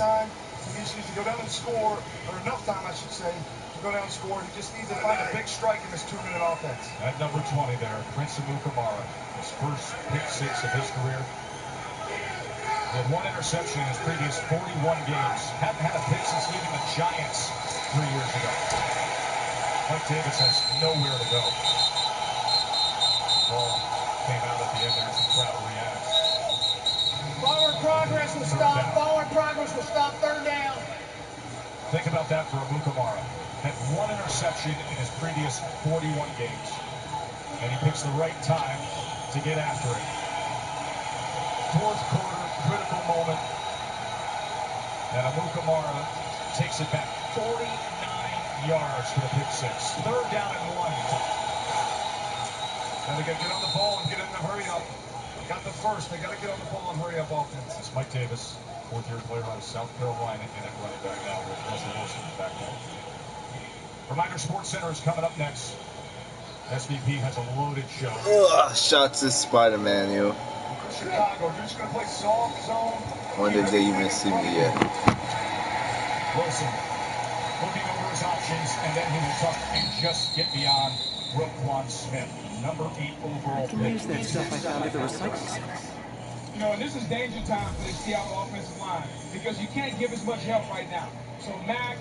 time. He just needs to go down and score, or enough time, I should say, to go down and score. He just needs to find a big strike in this 2-minute offense. At number 20 there, Prince Amukamara, his first pick 6 of his career. He had 1 interception in his previous 41 games. Hadn't had a pick since leaving the Giants 3 years ago. Mike Davis has nowhere to go. The ball came out at the end there as the crowd reacts. Forward progress will stop. Forward progress will stop. 3rd down. Think about that for Amukamara. Had 1 interception in his previous 41 games. And he picks the right time to get after it. 4th quarter, critical moment. And Amukamara takes it back 49 yards for the pick 6. 3rd down and 1. And they got to get on the ball and get in the hurry up. Got the first. They got to get on the ball and hurry up offense. It's Mike Davis, 4th-year player out of South Carolina, and at running back now with Russell Wilson back there. Reminder, Sports Center is coming up next. SVP has a loaded show. Shots to Spider-Man, yo. Chicago, you're just going to play soft zone. When did they even see me yet? Wilson looking over his options, and then he will tuck and just get beyond Roquan Smith, number 8 overall pick. I can use that stuff I found at the recycling center. You know, and this is danger time for the Seattle offensive line because you can't give as much help right now. So Mack,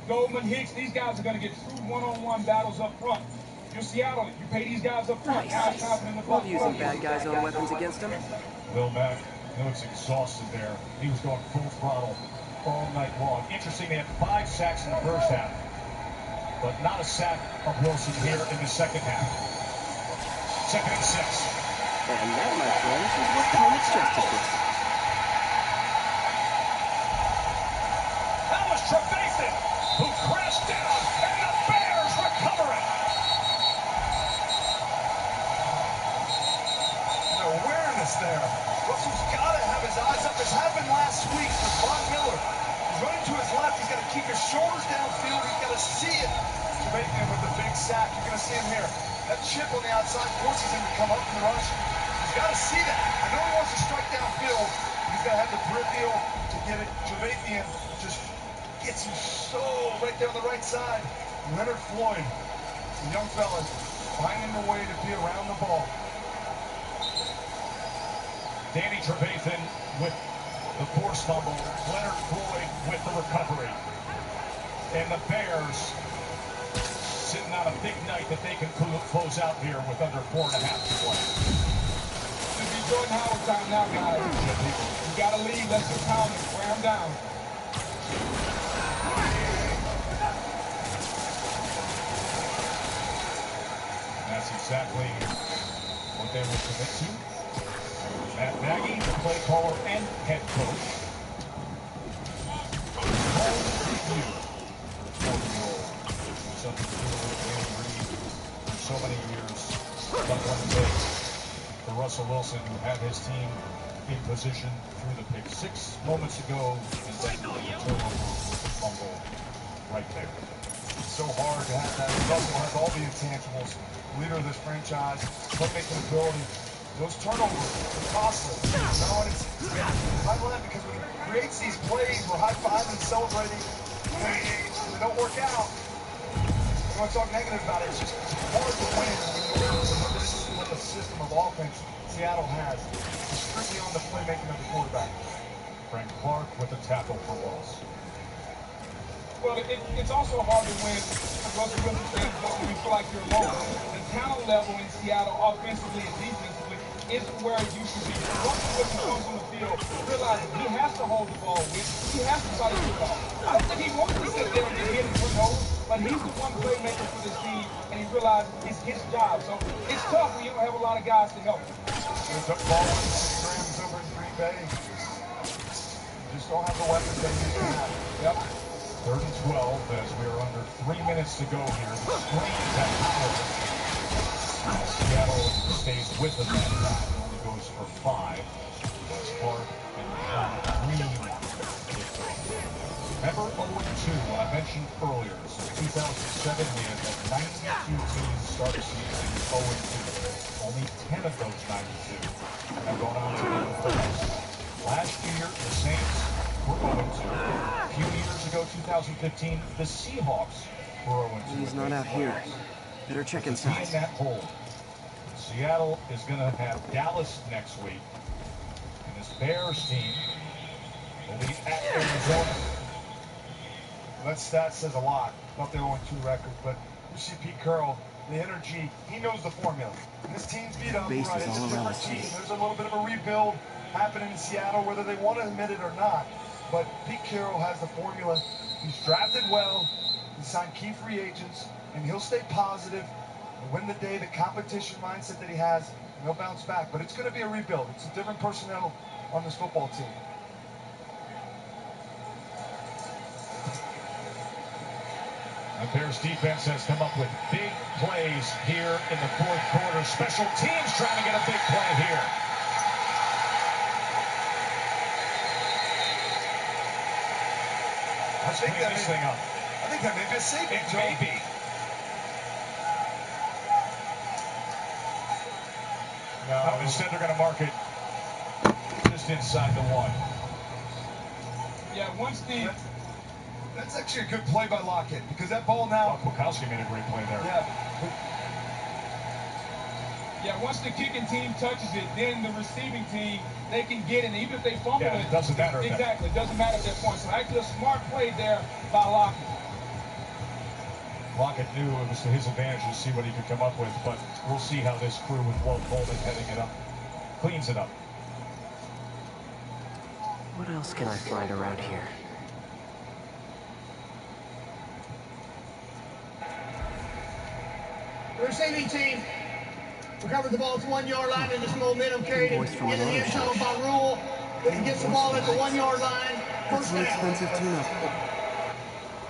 Goldman, Hicks, these guys are going to get true one-on-one battles up front. You're Seattle, you pay these guys up front. Nice. Love using bad guys' own weapons against them. Will Mack looks exhausted there. He was going full throttle all night long. Interesting, they had 5 sacks in the first half, but not a sack of Wilson here in the second half. 2nd and 6. And that, my friends, is what comics justice is. That was Trevathan, who crashed down, and the Bears recover it. The awareness there. Russell's got to have his eyes up. This happened last week with Von Miller. He's running to his left. He's got to keep his shoulders downfield. He's got to see it. Trevathan with the big sack. You're going to see him here. That chip on the outside forces him to come up in the rush. He's got to see that. I know he wants to strike downfield. He's got to have the peripheral to get it. Trevathan just gets him so right there on the right side. Leonard Floyd, the young fella, finding a way to be around the ball. Danny Trevathan with the forced fumble. Leonard Floyd with the recovery. And the Bears sitting on a big night that they can close out here with under 4.5 to play. This is Jordan Howard time now, guys. You got to lead. Let's just pound him. Wear him down. That's exactly what they will commit to. Matt Nagy, the play caller and head coach. Home review. 40-year-old. Something to do with Andy Reid for so many years. But one day for Russell Wilson, who had his team in position through the pick 6 moments ago, and then the turnover with the fumble right there. It's so hard to have that. Russell has all the intangibles. Leader of this franchise, playmaking ability. Those turnovers are costly. You know, and it's I love that because when he creates these plays, we're high-fiving, celebrating. When they don't work out, we want to talk negative about it. It's just hard to win when this is what the system of offense Seattle has. It's strictly on the playmaking of the quarterback. Frank Clark with the tackle for loss. Well, it's also hard to win because Russell Wilson says when you feel like you're alone. The talent level in Seattle, offensively and defensively, isn't where it used to be. Russell Wilson comes on the field, realizes he has to hold the ball with, he has to try to get it off. I don't think he wants to sit there and get hit and turn over, but he's the one playmaker for this team, and he realizes it's his job. So it's tough when you don't have a lot of guys to help him. There's a ball in the Rams over in Green Bay. You just don't have the weapons they used to have. Yep. 3rd and 12 as we are under 3 minutes to go here. The screen is at Howard. Seattle stays with them that time. It only goes for 5. That's Clark and Green. Remember 0-2, I mentioned earlier. Since 2007, we had 92 teams start a season 0-2. Only 10 of those 92 have gone on to win the playoffs. Last year, the Saints were 0-2. A few years ago, 2015, the Seahawks were 0-2. He's not out here. Better check inside. In that hole. Seattle is going to have Dallas next week. And this Bears team will be at Arizona. Well, that stat says a lot about their 0-2 record, but you see Pete Carroll, the energy, he knows the formula. And this team's beat up, Base right? is It's a all around different us. team. There's a little bit of a rebuild happening in Seattle, whether they want to admit it or not. But Pete Carroll has the formula. He's drafted well. He signed key free agents, and he'll stay positive. And win the day, the competition mindset that he has, and he'll bounce back. But it's going to be a rebuild. It's a different personnel on this football team. The Bears defense has come up with big plays here in the fourth quarter. Special teams trying to get a big play here. Let's clean this thing up. I think that may be a safety. It may be. No, instead they're going to mark it just inside the one. Yeah, once the... That's actually a good play by Lockett, because that ball now... Kwiatkowski made a great play there. Yeah, once the kicking team touches it, then the receiving team, they can get it. And even if they fumble it doesn't matter. Exactly, it doesn't matter at that point. So actually a smart play there by Lockett. Lockett knew it was to his advantage to see what he could come up with, but we'll see how this crew with Walt Coleman heading it up cleans it up. What else can I find around here? The receiving team recovered the ball at the 1 yard line, and this momentum carried it into the end zone by Rule. They can get the ball at the 1 yard line. That's an expensive tune-up.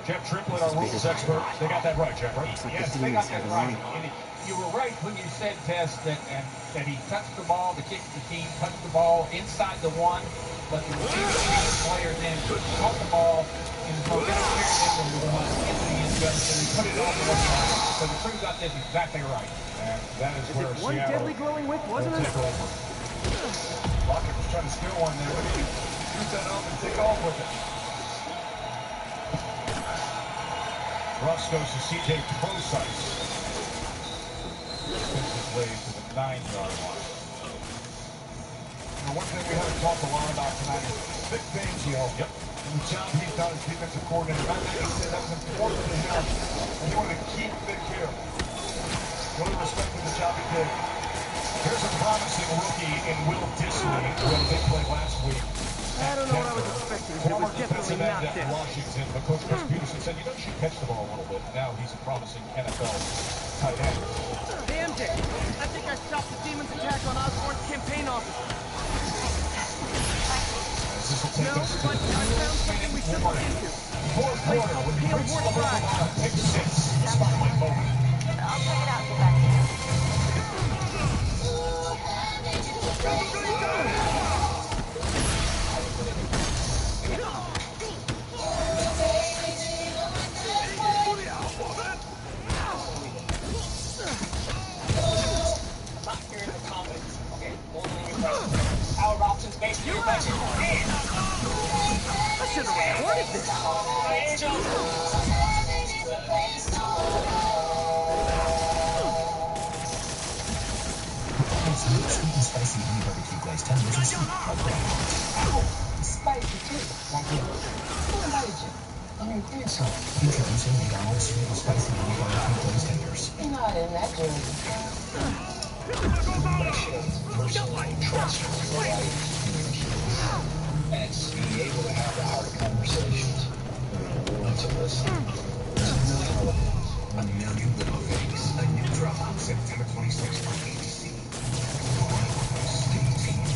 Jeff Triplett, our rules expert, they got that right, Jeff, right? Yes, they got that right. And you were right when you said, Tess, that he touched the ball, the kicking team touched the ball inside the one, but the receiving team player then caught the ball and carried it into the end zone, and he put it on the one side. So the crew got this exactly right. And that is where One Seattle deadly glowing whip, wasn't it? take over. Lockett was trying to steal one there, but he shoot that up and take off with it. Russ goes to C.J. Prosise. Spins his way to the 9-yard line. One thing we haven't talked a lot about tonight is Vic Fangio. Yep. And the job he's done as defensive coordinator. Matt Nagy said that was important to him, and he wanted to keep Vic here. Really respected the job he did. Here's a promising rookie in Will Disley, who had a big play last week. I don't know what I was expecting, but it was definitely not this. this. Washington, but Coach Chris Peterson said, you know, she catch the ball a little bit. Now he's a promising NFL tight end. Damn it! I think I stopped the demon's attack on Osborne's campaign office. This will take No, us to but I found something we should look into. fourth quarter when he breaks the line. Pick 6. Spotlight moment. I'll check it out and get back to you. Not hearing the comments. Okay, hold on your question. Our options based on your question. I should have recorded this. Sweet and spicy honey barbecue glazed tenders and sweet Spicy too. Who invited you? I mean, did so. Introducing McDonald's sweet and spicy honey barbecue glazed tenders. You're not in that journey. Personal trust for your life and it's being able to have the hard conversations. You're willing to listen. A Million Little Things. A new drama. September 26th on ABC. Stay tuned.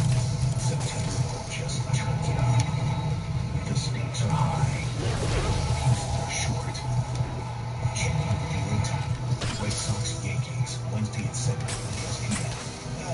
September just turned it on. The stakes are high. Pieces are short. Changing the viewing time. White Sox Yankees. Wednesday at 7 ESPN. I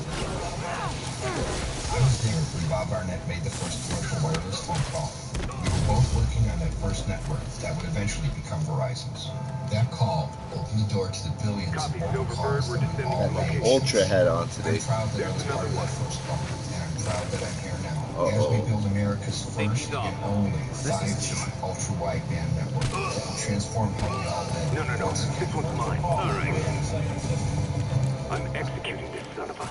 was there when Bob Barnett made the first commercial wireless phone call. We were both working on that first network that would eventually become Verizon's. That call opened the door to the billions of mobile calls that we all Ultra head on today. I'm proud that I was part of that first call, and I'm proud that I'm here now. As we build America's first and only 5G ultra-wideband network, we'll transform how we all live. No. This one's mine. All right. I'm executing this son of a...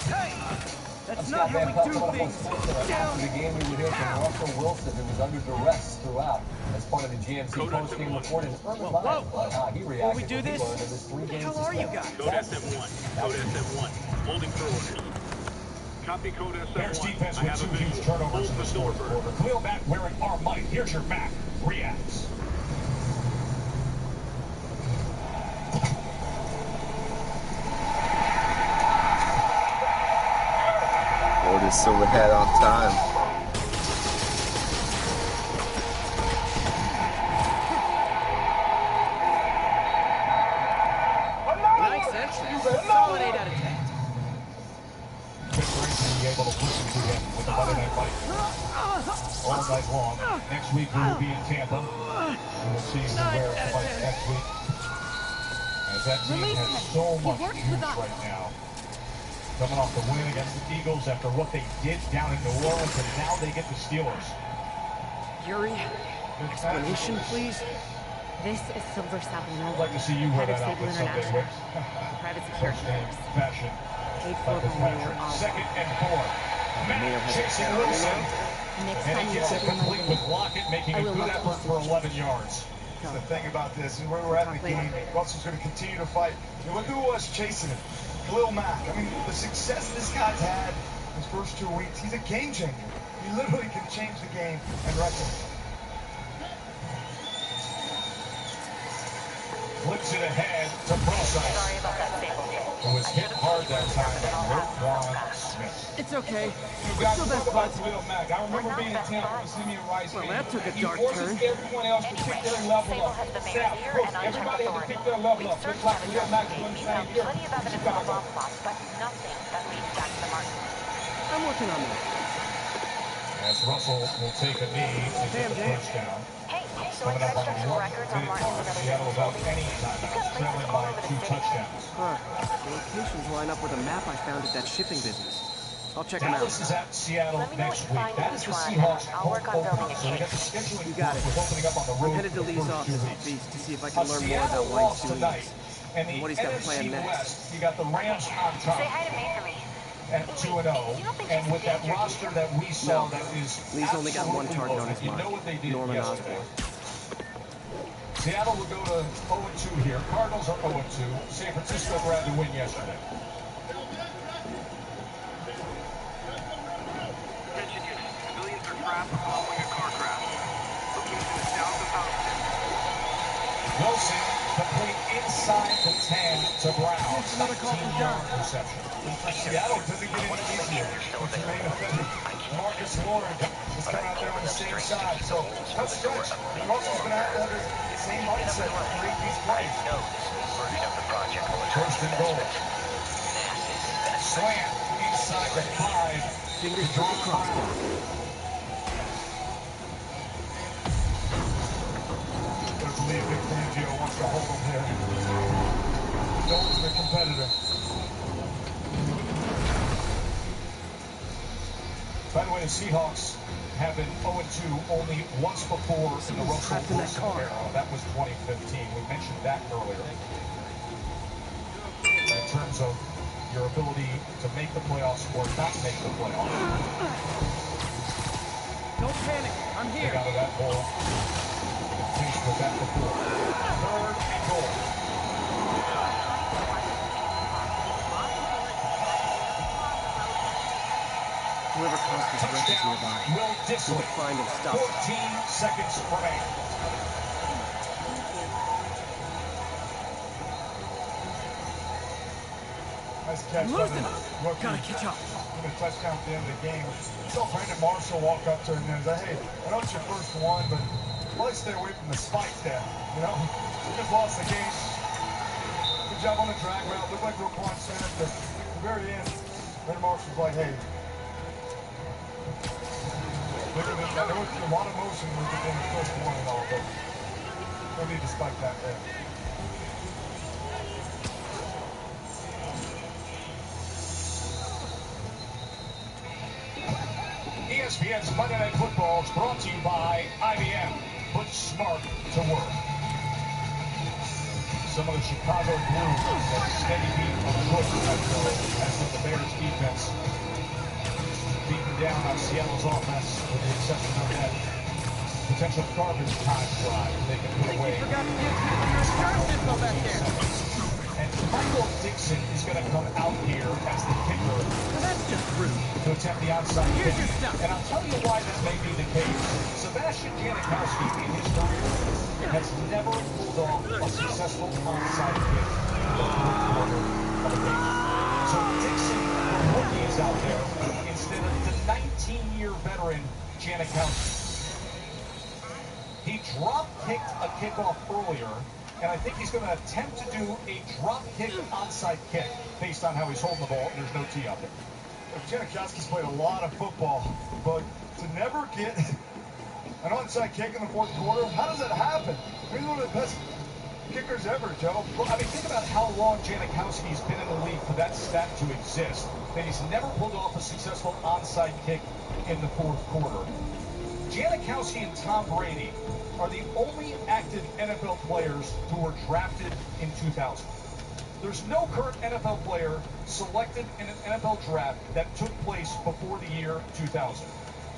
That's not how we do things. After the game, we would hear from Russell Wilson, who was under duress throughout. As part of the GMC post-game report, and Urban Meyer on how he reacted we do this? when he learned of this 3-game How are you guys? Code SM1. Code SM1. Holding for orders. Copy code SM1. Bears defense with 2 huge turnovers in the fourth quarter. Khalil Mack wearing our mic. Here's your Mac. Reacts. Ordered silver hat on time. Nice entry. Solid 8 out of 10. Be able to listen to him with the Monday Night Fight all night long. Next week we will be in Tampa. We will see who wears the fight next week. As that team has so much juice right now. Coming off the win against the Eagles after what they did down in New Orleans, and now they get the Steelers. Yuri, explanation, please. This is Silver Sabino. I'd like to see you wear that outfit someday, Wicks. Private security service. Fashion. Paid for by Mayor Oswald. Second and 4. Matt chasing Wilson. Next And time he you gets it give me my complete with Lockett, making a good effort for 11 yards. The thing about this is where we're at in the game, Russell's going to continue to fight. You look who was chasing him. Khalil Mack. I mean, the success this guy's had in his first 2 weeks, he's a game changer. He literally can change the game and wrestle. Flips it ahead to Broside, who was hit hard that time by Roquan Smith. It's okay. You guys talk about Khalil Mack. I remember being in Tampa with Simeon Rice. Well, that took a dark He forces turn. everyone else to pick their level up. Sal, look, everybody had to pick their level up. Looks like Khalil Mack is doing the same here. Chicago. I'm working on that. As Russell will take a knee to get the first down. Coming up on 1 minute mark, Seattle without any timeouts, trailing by 2 touchdowns. The locations line up with a map I found at that shipping business. I'll check them out. Dallas is at Seattle next week. That is the Seahawks' home opener, so we got the scheduling You got it. with opening up on the road. I'm headed to Lee's office to see if I can learn more about why he's doing this. And the What he's got planned NFC next. West, you got the Rams on top at 2-0, and with that roster that we saw, that is Lee's only got one target on his you mind. know what they did Norman yesterday. Osborn. Seattle will go to 0-2 here. Cardinals are 0-2. San Francisco grabbed the win yesterday. Attention units. Civilians are trapped following a car crash. Location is south of Houston. Wilson complete inside the 10 to Brown. Here's another call from John. Reception. For Seattle, it doesn't get any easier. It's your main offender. Marcus Warren is coming out there on the same side. So, tough stretch. And Russell's going to have the same mindset to create these plays. First and goal. Slant inside the 5. Fingers to the crossbar. I believe Vic Fangio wants to hold him here. No one's the competitor. By the way, the Seahawks have been 0-2 only once before in the Russell Wilson era. That was 2015. We mentioned that earlier. In terms of your ability to make the playoffs or not make the playoffs. Don't panic. I'm They here. got out of that hole. Finished with that before. Third and goal. Whoever caused this wreck is nearby. Will We Disley. can find and stop it. 14 seconds remaining. Nice catch. I'm losing. Rookie. Gotta catch up. A touchdown at the end of the game. I saw Brandon Marshall walk up to him and say, hey, I know it's your first one, but let's stay away from the spike there. You know, you just lost the game. Good job on the drag route. Looked like Roquan Smith, but at the very end, Brandon Marshall was like, hey, look at this. There was a lot of motion in the first one and all, but no need to spike that there. ESPN's Monday Night Football is brought to you by IBM. Put smart to work. Some of the Chicago Blues have steady beat on the foot as the Bears defense beating down on Seattle's offense with the exception of that potential garbage time drive they can put away. You forgot to give people your insurance info back there. And Michael Dixon is going to come out here as the kicker. Well, that's just rude. To attempt the outside Here's kick. your stuff. And I'll tell you why that may be the case. Sebastian Janikowski in his career has never pulled off a successful onside kick in the fourth quarter of a game. So Dixon, the rookie, is out there instead of the 19-year veteran Janikowski. He drop-kicked a kickoff earlier, and I think he's going to attempt to do a drop-kick onside kick based on how he's holding the ball, and there's no tee out there. Janikowski's played a lot of football, but to never get an onside kick in the fourth quarter, how does that happen? He's one of the best kickers ever, Joe. Well, I mean, think about how long Janikowski's been in the league for that stat to exist, and he's never pulled off a successful onside kick in the fourth quarter. Janikowski and Tom Brady are the only active NFL players who were drafted in 2000. There's no current NFL player selected in an NFL draft that took place before the year 2000.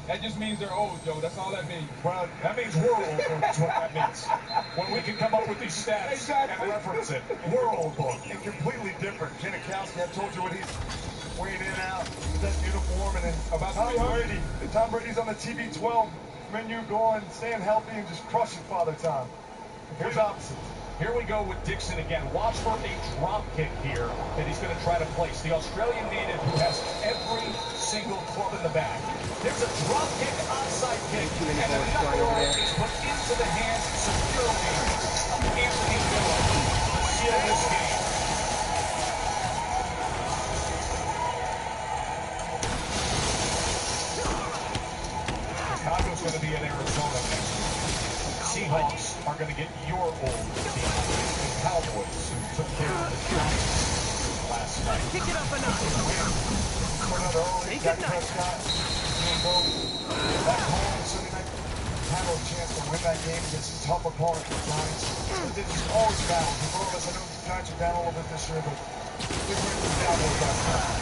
That just means they're old, Joe. That's all that means. Well, that means we're old, is what that means. When we can come up with these stats and reference it, we're old, boy. And completely different. Janikowski, I told you what he's weighing in out with that uniform, and then about Tom Brady's on the TB12 menu going, staying healthy, and just crushing Father Time. Here's opposite. Here we go with Dixon again. Watch for a drop kick here that he's going to try to place. The Australian native who has every single club in the bag. There's a drop kick, onside kick, and the knuckle is put into the hands securely of Anthony Miller to seal this game. Chicago's going to be in Arizona next week. Seahawks are going to get your old team, the Cowboys, who took care of the Giants last night. Kick it up a notch. Say good night. Back home, so they might have a chance to win that game against a tough opponent, the Giants. But they just always battle. Regardless, I know the Giants are down a little bit this year, but they win the Cowboys last night.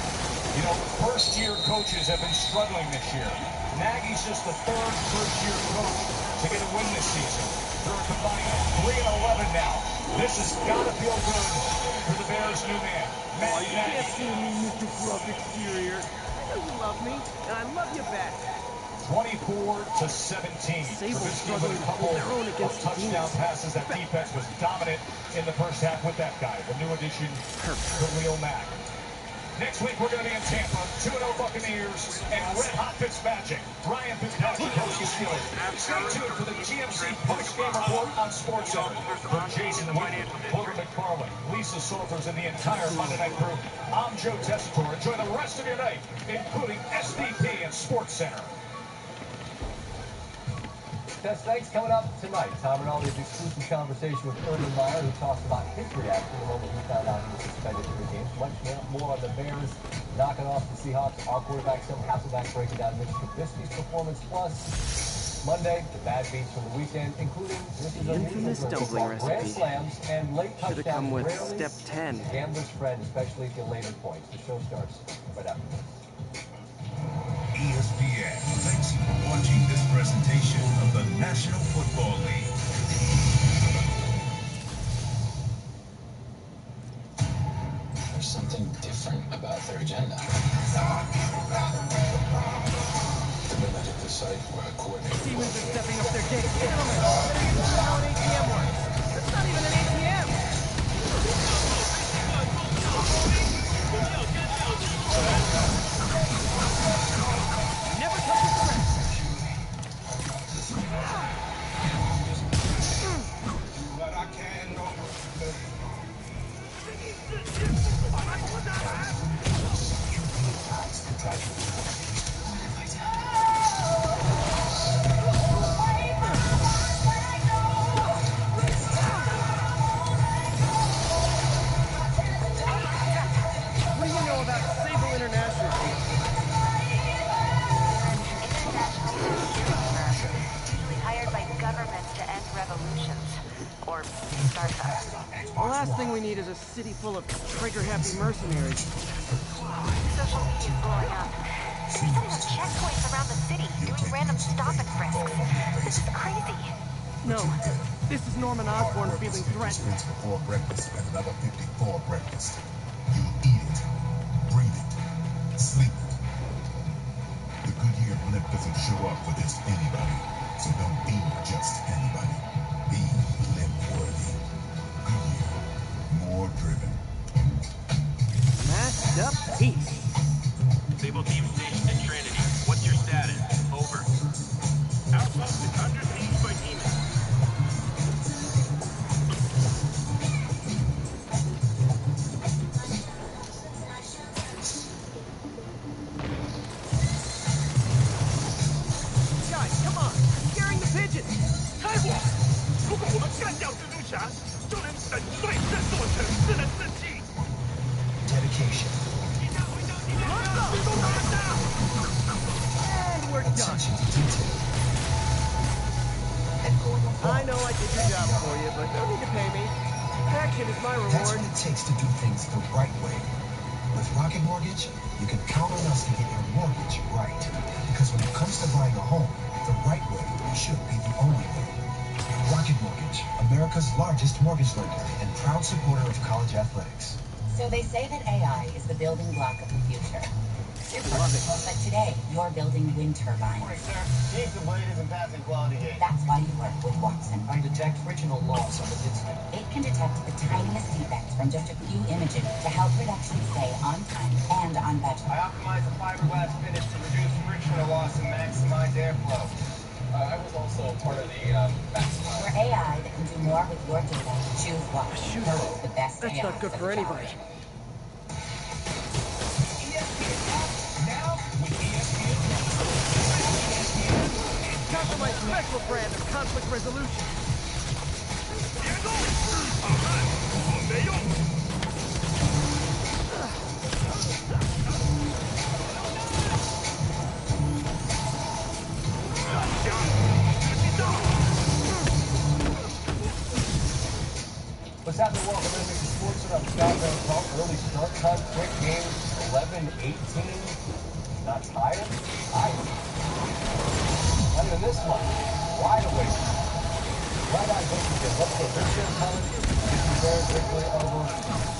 You know, first-year coaches have been struggling this year. Nagy's just the third first-year coach to get a win this season. They're a combined 3-11 now. This has got to feel good for the Bears' new man, Matt Nagy. You can't see me, Mr. Gruff Exterior. I know you love me, and I love you back. 24-17. Trubisky with a couple of touchdown passes. That defense was dominant in the first half with that guy, the new addition, Khalil Mack. Next week, we're going to be in Tampa, 2-0 Buccaneers, and red-hot Fitzmagic. Ryan Fitzpatrick, Coach Steelers. Stay tuned for the GMC post-game report on SportsCenter. From Jason Whitney, Porter McFarland, Lisa Salters, and the entire Monday Night crew, I'm Joe Tessitore. Enjoy the rest of your night, including SVP and SportsCenter. Thanks. Coming up tonight, Tom Rinaldi's exclusive conversation with Urban Meyer, who talks about his reaction the moment he found out he was suspended 3 games. Much more on the Bears knocking off the Seahawks. Our quarterback, Tim Hasselback, breaking down Mitch Trubisky's performance. Plus, Monday, the bad beats from the weekend, including the infamous dumpling recipe. Grand slams and late touchdowns. Should have come with step 10. Gambler's friend, especially if you later points. The show starts right after this. ESPN thanks you for watching this presentation of the National Football League. There's something different about their agenda. The minute at the site where a coordinator... Demons are stepping up their game. Gentlemen, better get to know how an ATM works. That's not even an ATM. Never touch a threat. But I can't go. The last thing we need is a city full of trigger-happy mercenaries. Social media is blowing up. They're setting up checkpoints around the city, doing random stop and frisks. This is crazy. No, this is Norman Osborn feeling threatened. Before breakfast and another 54 breakfast. You eat it, breathe it, sleep it. The Goodyear blimp doesn't show up for just anybody, so don't be just anybody. Be blimp-worthy. Goodyear, more driven. Masked up peace. Sable team stationed in Trinity. What's your status? Over. Outpost is under siege by demons. Guys, come on! Scaring the pigeons! 如果我们干掉蜘蛛侠，就能粉碎这座城市的士气。 Dedication. And we're done. Attention to detail. And going above. I know I did your job for you, but no need to pay me. Action is my That's reward. what it takes to do things the right way. With Rocket Mortgage, you can count on us to get your mortgage right. Because when it comes to buying a home, the right way should be the only way. Rocket Mortgage, America's largest mortgage lender and proud supporter of college athletics. So they say that AI is the building block of the future. But today, you're building wind turbines. Morning, sir. Keep the blades and passing quality gate. That's why you work with Watson. I detect frictional loss on the instant. It can detect the tiniest defects from just a few images to help production stay on time and on budget. I optimize the fiberglass finish to reduce frictional loss and maximize airflow. I was also part of the For AI that can do more with your data, choose Watson. The best That's AI not good for anybody. Time for my special brand of conflict resolution. What's happening? Welcome to Mr. Sports and I'm Scott Van Pelt. Early start time, quick game, 11-18. Not tired? Not even this much. Wide awake. Right on Michigan. Let's go. This year's coming. It's a very victory over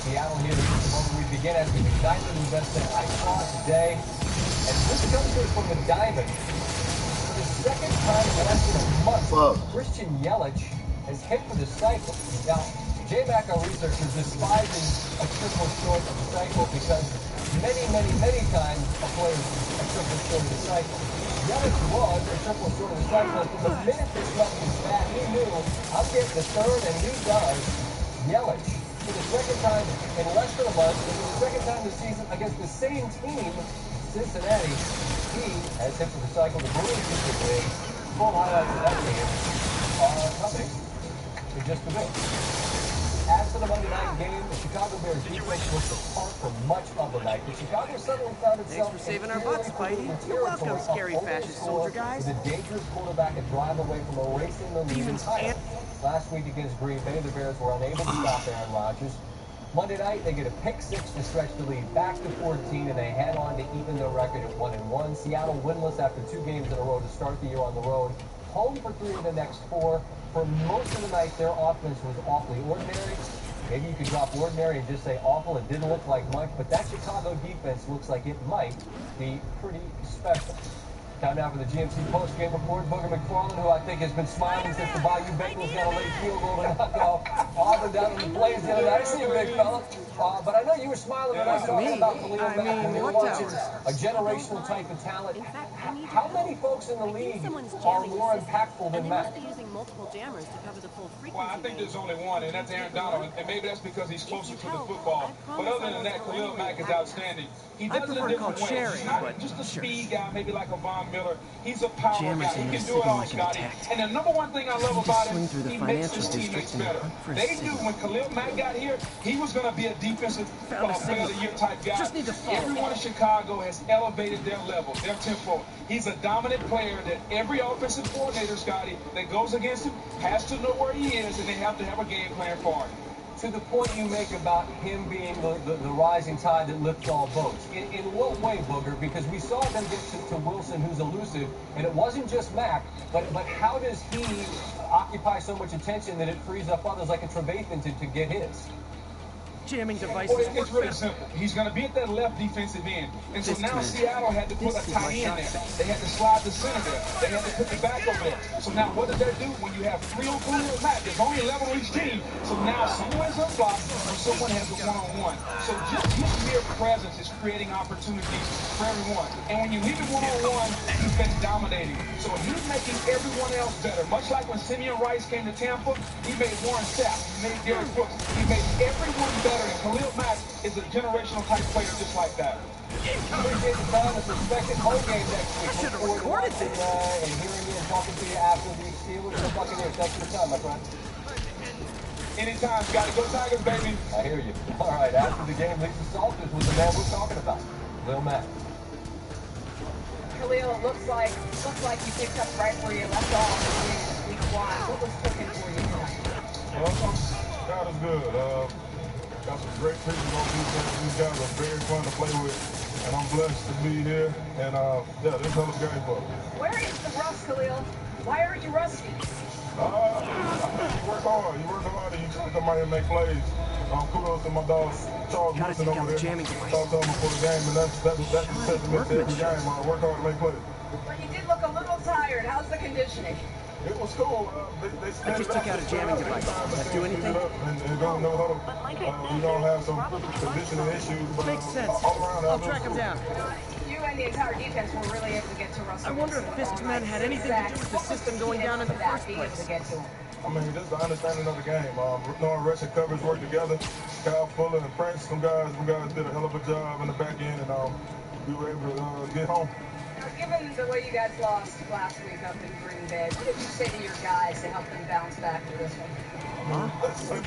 Seattle here. This is the moment we begin as we diamond investment I saw today. And this comes here from the diamond. For the second time in less than a month, Christian Yelich has hit for the cycle. Now, J-Mac, our researchers, despises a triple short of the cycle because many times a player is a triple short of the cycle. Yelich was a triple short of the cycle. From the minute this button was back, he knew, I'm getting the third, and he does. Yelich, for the second time in less than a month, and for the second time this season against the same team, Cincinnati, he has hit for the cycle. The Brewers get the win. Full highlights of that game are coming in just a bit. As for the Monday night game, the Chicago Bears defense was apart for much of the night. The Chicago suddenly found itself Thanks for saving our butts, Spidey. You're welcome, scary fascist soldier guys. With a dangerous quarterback and drive away from erasing the lead entirely. Last week against Green Bay, the Bears were unable to stop Aaron Rodgers. Monday night, they get a pick six to stretch the lead back to 14, and they head on to even their record at 1-1. Seattle winless after 2 games in a row to start the year on the road. Home for 3 of the next 4. For most of the night, their offense was awfully ordinary. Maybe you could drop ordinary and just say awful. It didn't look like much, but that Chicago defense looks like it might be pretty special. Time now for the GMC post-game report. Booger McFarland, who I think has been smiling since the Bayou Bengals got a late field goal to knock off Auburn down in the plains the other night. I see you, big fella. But I know you were smiling when I was talking about Khalil Mack and you're watching a generational type of talent. How many folks in the league are more impactful than Mack? Multiple jammers to cover the full frequency. Well, I think there's only one, and that's Aaron Donald, and maybe that's because he's closer to the football. But other than that, Khalil Mack is outstanding. He does it a different way. He's not just a speed guy, maybe like a Von Miller. He's a power Jammers guy. He need can to do it sit all, like an Scotty. attack. And the number one thing I love Just about swing him, through the he makes financial his district teammates and better. hunt for a They signal. knew when Khalil Mack got here, he was going to be a defensive Found a player signal. of the year type guy. Just need to follow. Everyone in Chicago has elevated their level, their tempo. He's a dominant player that every offensive coordinator, Scotty, that goes against him has to know where he is, and they have to have a game plan for him. To the point you make about him being the rising tide that lifts all boats, in what way, Booger? Because we saw them get to Wilson, who's elusive, and it wasn't just Mack, but how does he occupy so much attention that it frees up others like a Trevathan to get his? Jamming devices Well, work it's really better. simple. He's going to be at that left defensive end. And so This now time. Seattle had to put a This is tight my end shot. there. They had to slide the center there. They had to put the back over there. So now what did they do? When you have 3 on 3 with Matt, there's only 11 on each team. So now someone's up block or someone has a one-on-one. So just his mere presence is creating opportunities for everyone. And when you leave it one-on-one, he's been dominating. So he's making everyone else better. Much like when Simeon Rice came to Tampa, he made Warren Sapp, he made Derek Brooks. He made everyone better. And Khalil Mack is a generational type player just like that. Appreciate the time and suspected home game next week. I should have Look forward to recorded watching, this. and hearing you and talking to you after the Steelers and Buccaneers. Thanks for the time, my friend. Anytime, Scotty. Go Tigers, baby. I hear you. All right, after the game, Lisa Salters was the man we're talking about. Lil Mack. Khalil, it looks like you picked up right where you left off in week 1. What was cooking for you tonight? God is good. Got some great pieces on defense. These guys are very fun to play with, and I'm blessed to be here. And yeah, this hell of a game for us. Where is the rust, Khalil? Why are you rusty? You work hard. You work hard, and you try to come out here and make plays. Kudos to my dog Charles Wilson over there. Talked to him before the game, and that's the testament to every game. Work hard and make plays. Well, you did look a little tired. How's the conditioning? It was cool. I just took out a jamming device. Does that do anything? And don't know how to, we don't have some conditioning issues, but Makes sense. all around. I'll track him down. You and the entire defense were really able to get to Russell. I wonder if Fisk's men had anything to do with the system going down in the first place. I mean, just the understanding of the game. Knowing rush and coverage work together. Kyle Fuller and Prince, some guys did a hell of a job in the back end, and we were able to get home. Given the way you guys lost last week up in Green Bay, what did you say to your guys to help them bounce back for this one? Our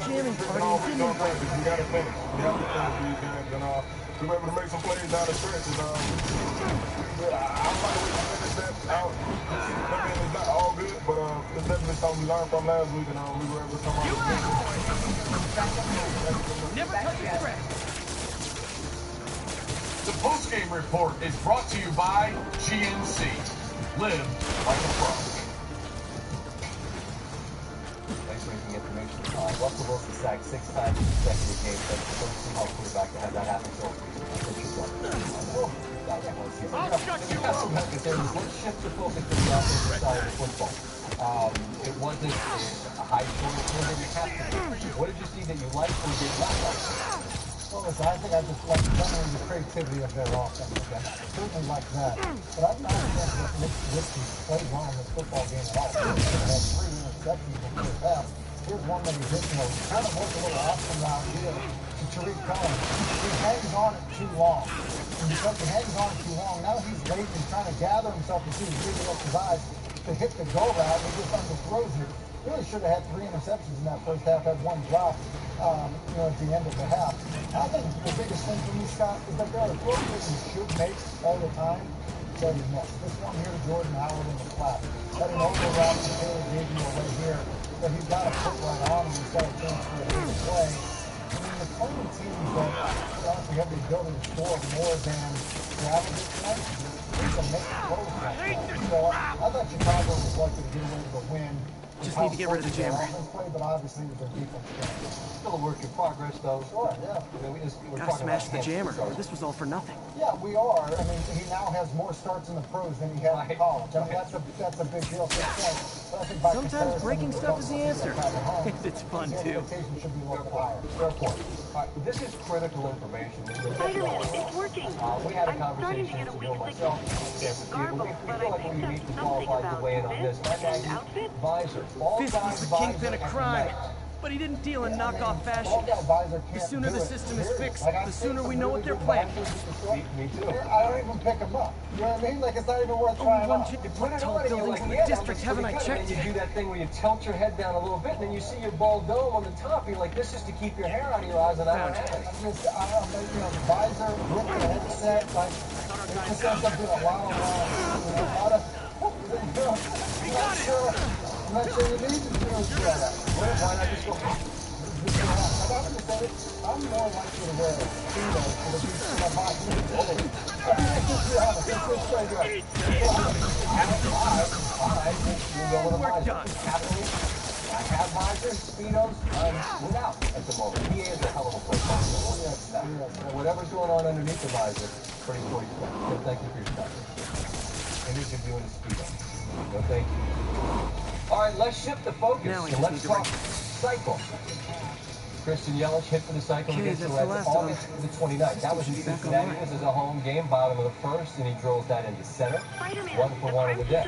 jamming party didn't invite me. We got to finish. We have to finish these games, and we were able to make some plays down the stretch. And I'll find a way to finish that out. I mean, it's not all good, but it's definitely something we learned from last week, and we were able to come out with it. Never touch the threat. The post-game report is brought to you by GNC. Live like a pro. Thanks for making information. Russell Wilson sacked 6 times in consecutive games. That's the first Seahawks quarterback to have that happen so let's shift the focus to the offensive side of football. It wasn't a high-scoring team that you have to. What did you see that you liked or did not like? Well, listen, I think I just like generally the creativity of their offense. I certainly like that. But I'm not against what Mitch Trubisky played well in this football game at all. He had 3 interceptions in the first half. Here's one that he hit, kind of worked a little option route here to Tariq Cohen. He hangs on it too long. And because he hangs on it too long, now he's late and trying to gather himself to see he's giving up his eyes to hit the go route. He just underthrows it. Really should have had 3 interceptions in that first half, had 1 drop, at the end of the half. I think the biggest thing for me, Scott, is that there are throws that he should make all the time that he missed. This one here to Jordan Howard in the flat. Had an overlap to Taylor Gabriel right here that he's got to put right on him. He's got a chance for a big play. I mean, the only teams that honestly have the ability to score more than Seattle did tonight is to make plays like that. So I thought Chicago was likely to get away with a win. Just need to get rid of the jammer. Play, but obviously with their defense. Still a work in progress, though. Sure, yeah. We're Gotta smash the jammer. This was all for nothing. Yeah, we are. I mean, he now has more starts in the pros than he had in college. I mean, that's a big deal for him. But I think by sometimes breaking stuff is the answer. It's fun, too. Should be a little bit higher. Fair point. This is critical information. Spider-Man, it's working. We had a I'm starting to conversation get a with weak Bill myself. It's garbled, but I picked up something about to weigh in on this. this and outfit. Visor. Fisk is the kingpin of crime. But he didn't deal in knockoff fashion. That visor The can't sooner do the it, system is period. fixed, Like, I've the seen sooner some we know really what they're good planning. visors with the short- Me too. I don't even pick them up. You know what I mean? Like, it's not even worth Only trying one out. chip You put it tall on and you're buildings like, in the yeah, district, haven't I And checked then you yet? do that thing where you tilt your head down a little bit, and then you see your bald dome on the top. You're like, this is to keep your hair out of your eyes, and I don't have it. I don't know, you know, the visor, with the headset, like, it just ends up being a lot of, I'm not sure you need to do that. Why not just go? I'm more likely to wear Speedos for the beach than my body. Let's just be honest. Let's just say that. We're done. I have visors, Speedos, I'm without at the moment. He is a hell of a player. Whatever's going on underneath the visor, pretty cool stuff. So thank you for your stuff. And you can do in a Speedo. No thank you. All right, let's shift the focus. Now I So just let's need to talk cycle. Christian Yelich hit for the cycle against the Reds August the 29th. That was in Cincinnati. This is a home game, bottom of the first, and he drills that into center. 1-for-1 in the day.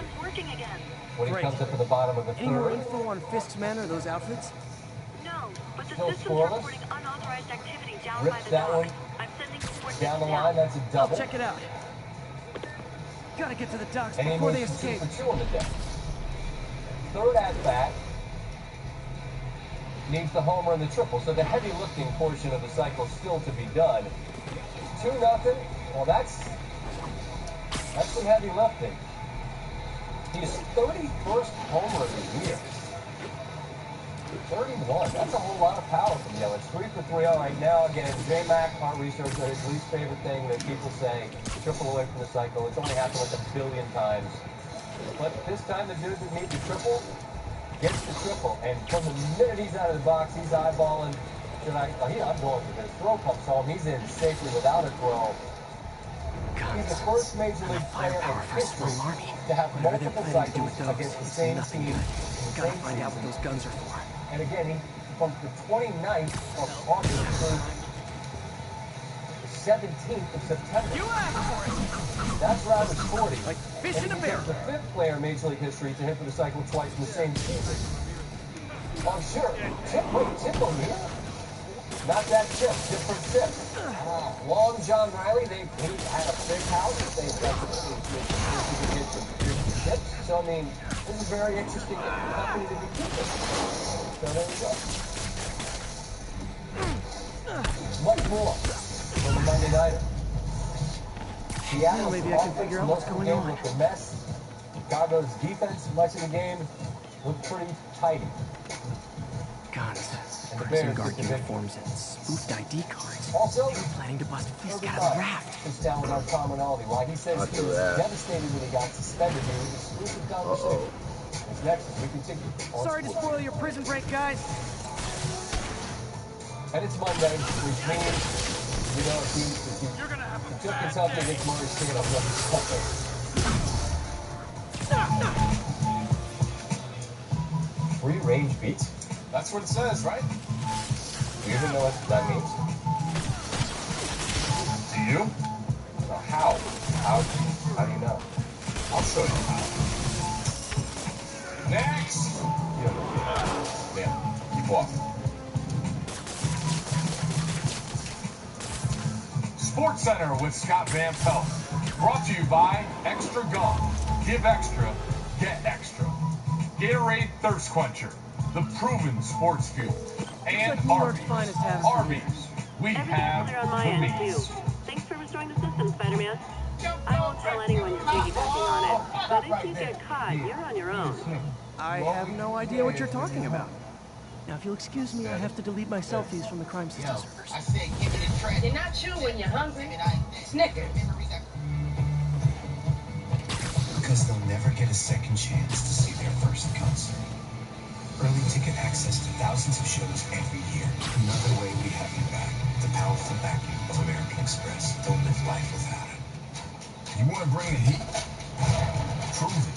When he comes up to the bottom of the Any more third, info on Fisk's men or those outfits? No, but the still system's scoreless. reporting unauthorized activity down by Rips the that dock. one I'm sending support down the missions line. now. That's a double. I'll check it out. Gotta get to the docks And he before they moves to 2 escape. for 2 on the day. Third at bat needs the homer and the triple. So the heavy lifting portion of the cycle still to be done. 2-0. Well, that's some heavy lifting. His 31st homer of the year. 31. That's a whole lot of power from Yelich. 3 for 3 right now. Again, J-Mac, our researcher, his least favorite thing that people say, triple away from the cycle. It's only happened like a billion times. But this time, the dude that needs the triple gets the triple. And from the minute he's out of the box, he's eyeballing. I'm going for this. Throw comes home. He's in safely without a throw. He's the first major league player in history to have multiple cycles against the same team. Gotta find out what those guns are for. And again, from the 29th of August through the 17th of September. You asked for it! That's rather sporty. Like fish in a barrel. The 5th player in Major League history to hit for the cycle twice in the same season. Oh, sure. Tip O'Neill. Not that Tip, different Tip. Long John Riley, he had a big house. They get some tips. So, I mean, this is very interesting company to be keeping. So there we go. Much more from the Monday Nighter. Seattle's maybe I can figure out what's going on. Looked a mess. Chicago's defense, much of the game, looked pretty tidy. God, And the prison Bears guard get the victory. uniforms and spoofed ID cards. Also, They're planning to bust Fisk out of the raft. sits down with our terminology. Why he says he was devastated when he got suspended. He was exclusive conversation. It's next as we continue. Sorry to spoil your prison break, guys. And it's Monday, which means, you know, if you took something against Murray State, I'll let you something. Free range beats? That's what it says, right? Do you even know what that means? Do you? No, how? How do you know? I'll show you how. Next! Yeah, keep walking. Sports Center with Scott Van Pelt. Brought to you by Extra Gum. Give extra, get extra. Gatorade Thirst Quencher. The proven sports fuel. And like New York's Arby's. finest have some. Arby's. We have Everything's clear on my end, the too. meats. Thanks for restoring the system, Spider-Man. I won't tell anyone you're piggybacking on it, but if you get caught, you're on your own. I have no idea what you're talking about. Now, if you'll excuse me, I have to delete my selfies from the crime system servers. I said, give it a try. You're not chewing when you're hungry. Snickers. Because they'll never get a second chance to see their first concert. Early ticket access to thousands of shows every year. Another way we have you back. The powerful backing of American Express. Don't live life without it. You want to bring the heat? Prove it.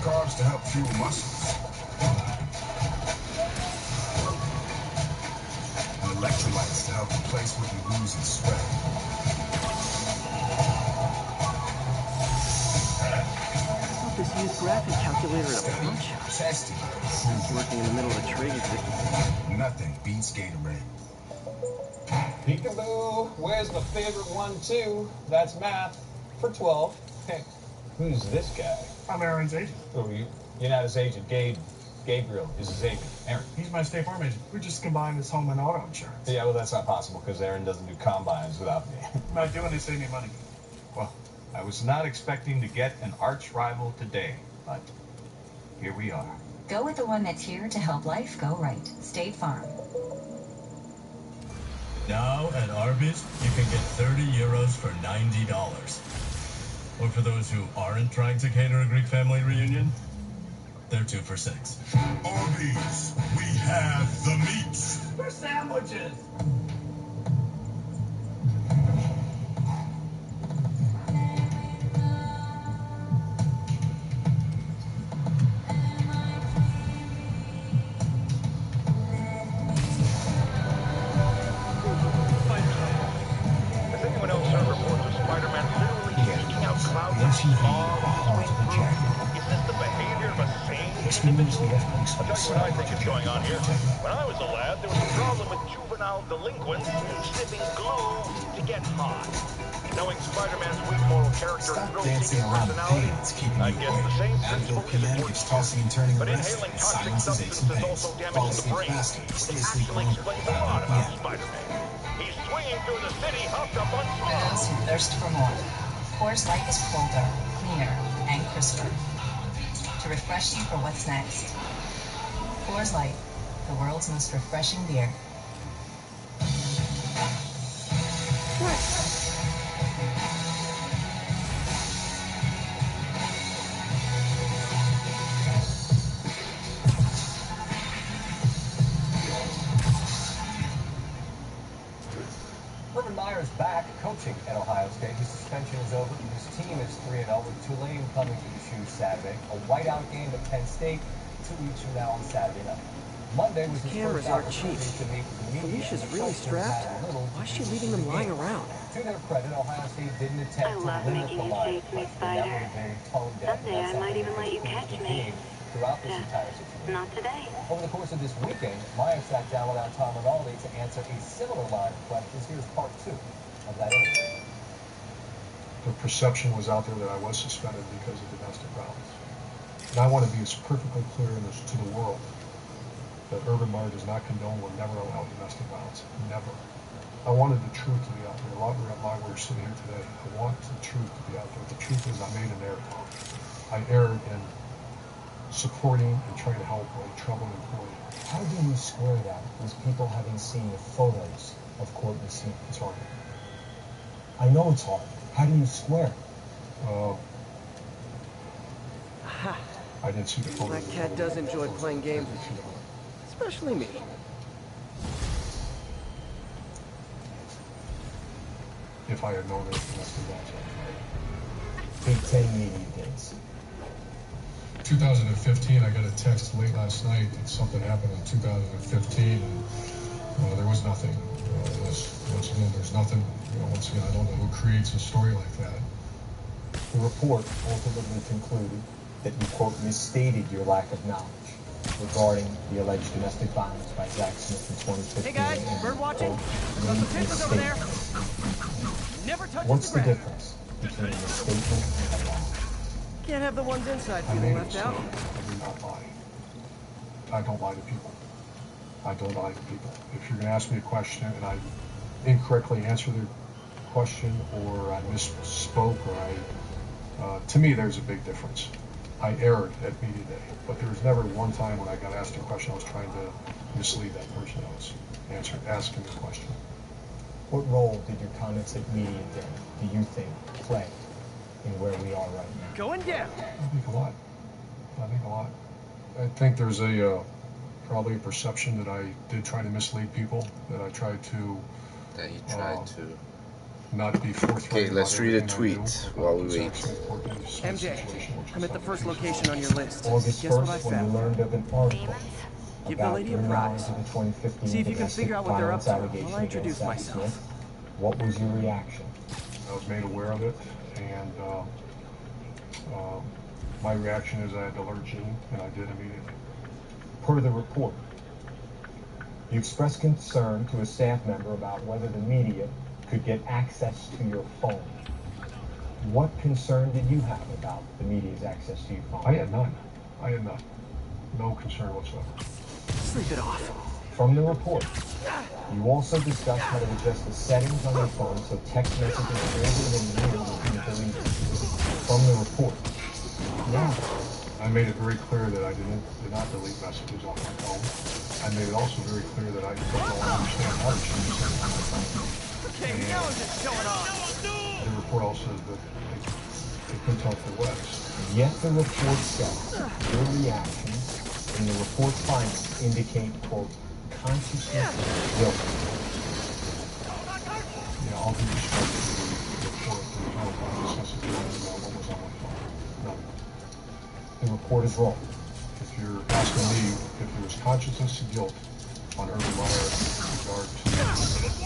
Carbs to help fuel muscles. And electrolytes to help replace what you lose in sweat. I thought this used graphing calculator at a pawn shop. Testing. Working in the middle of a trade exhibit. Nothing beats Gatorade. Peekaboo, where's my favorite one, too? That's math for 12. Hey, who's this guy? I'm Aaron's agent. Oh, you're not his agent. Gabriel is his agent. Aaron. He's my State Farm agent. We just combined his home and auto insurance. Yeah, well, that's not possible because Aaron doesn't do combines without me. I'm not doing it to save me money. Well, I was not expecting to get an arch rival today, but here we are. Go with the one that's here to help life go right. State Farm. Now at Arby's, you can get 30 euros for $90. Or for those who aren't trying to cater a Greek family reunion, they're 2 for $6. Arby's, we have the meats. For sandwiches. Experience the earthquakes of the Tell you what I think is going on here. When I was a lad, there was a problem with juvenile delinquents sniffing glue to get hot. Knowing Spider-Man's weak moral character and thrill-seeking personality, I guess the same principle is tossing and turning but inhaling toxic substances also damaging the brain, which actually explains a lot about Spider-Man. He's swinging through the city, hopped up on Those who thirst for more. Coors Light is colder, cleaner, and crisper. To refresh you for what's next. Coors Light, the world's most refreshing beer. Urban Meyer's back coaching at Ohio State. His suspension is over. His team is 3-0 with Tulane coming to the shoe Saturday. A whiteout game at Penn State 2 weeks from now on Saturday night. Monday was his Cameras first aren't opportunity cheap. to meet with the media. Felicia's really strapped. Why is she leaving them lying around? To their credit, Ohio State didn't attempt to limit the line of play. That would have been tone deaf. Someday I might even let you catch me. Throughout this entire situation. Not today. Over the course of this weekend, Meyer sat down without Tom Rinaldi to answer a similar line of questions. Here's part 2 of that interview. The perception was out there that I was suspended because of domestic violence. And I want to be as perfectly clear in this to the world that Urban Meyer does not condone or never allow domestic violence. Never. I wanted the truth to be out there. A lot of why we're sitting here today. I want the truth to be out there. The truth is I made an error. I erred in supporting and trying to help a troubled employee. How do you square that with people having seen the photos of Courtney Smith? It's hard. I know it's hard. How do you square it? I didn't see the photos. That cat does enjoy playing games with people. Especially me. If I had known it, domestic violence. Big 10 media days. 2015, I got a text late last night that something happened in 2015, and there was nothing. Once again, there's nothing. Once again, I don't know who creates a story like that. The report ultimately concluded that you, quote, misstated your lack of knowledge regarding the alleged domestic violence by Zach Smith in 2015. Hey guys, bird watching? There's some papers over there. Never touch What's the the ground. difference between a misstatement and a lie? Can't have the ones inside feeling left out. I do not lie. I don't lie to people. I don't lie to people. If you're going to ask me a question and I incorrectly answer the question, or I misspoke, or to me, there's a big difference. I erred at Media Day, but there was never one time when I got asked a question I was trying to mislead that person that was asking the question. What role did your comments at Media Day, do you think, play in where we are right now? Going down. I think a lot. I think there's probably a perception that I did try to mislead people, that I tried to... That he tried to... Not be forthright. Okay, let's read a tweet while we wait. MJ, I'm at the first location on your list. August Guess what I 1st, when you found? learned of an article Give the about lady a your knowledge prize. of the 2015 See if you can domestic figure out what they're up violence to while I allegation introduce against Zach myself. Smith. What was your reaction? I was made aware of it, and My reaction is I had to alert Gene, and I did immediately. Per the report, you expressed concern to a staff member about whether the media could get access to your phone. What concern did you have about the media's access to your phone? I had none. I had none. No concern whatsoever. Sleep it off. From the report, you also discussed how to adjust the settings on your phone so text messages older than you would be deleted. From the report, now, I made it very clear that I did not delete messages on my phone. I made it also very clear that I don't understand how to change settings on my phone. Okay, now is it showing off? The report also said that they couldn't tell if there was. Yet the report says your reactions and the report's findings indicate, quote, consciousness of guilt. Yeah, all due respect to the report, there's no consciousness of guilt about what was on my phone. None. The report is wrong. If you're asking me if there was consciousness of guilt on Urban Meyer with regard to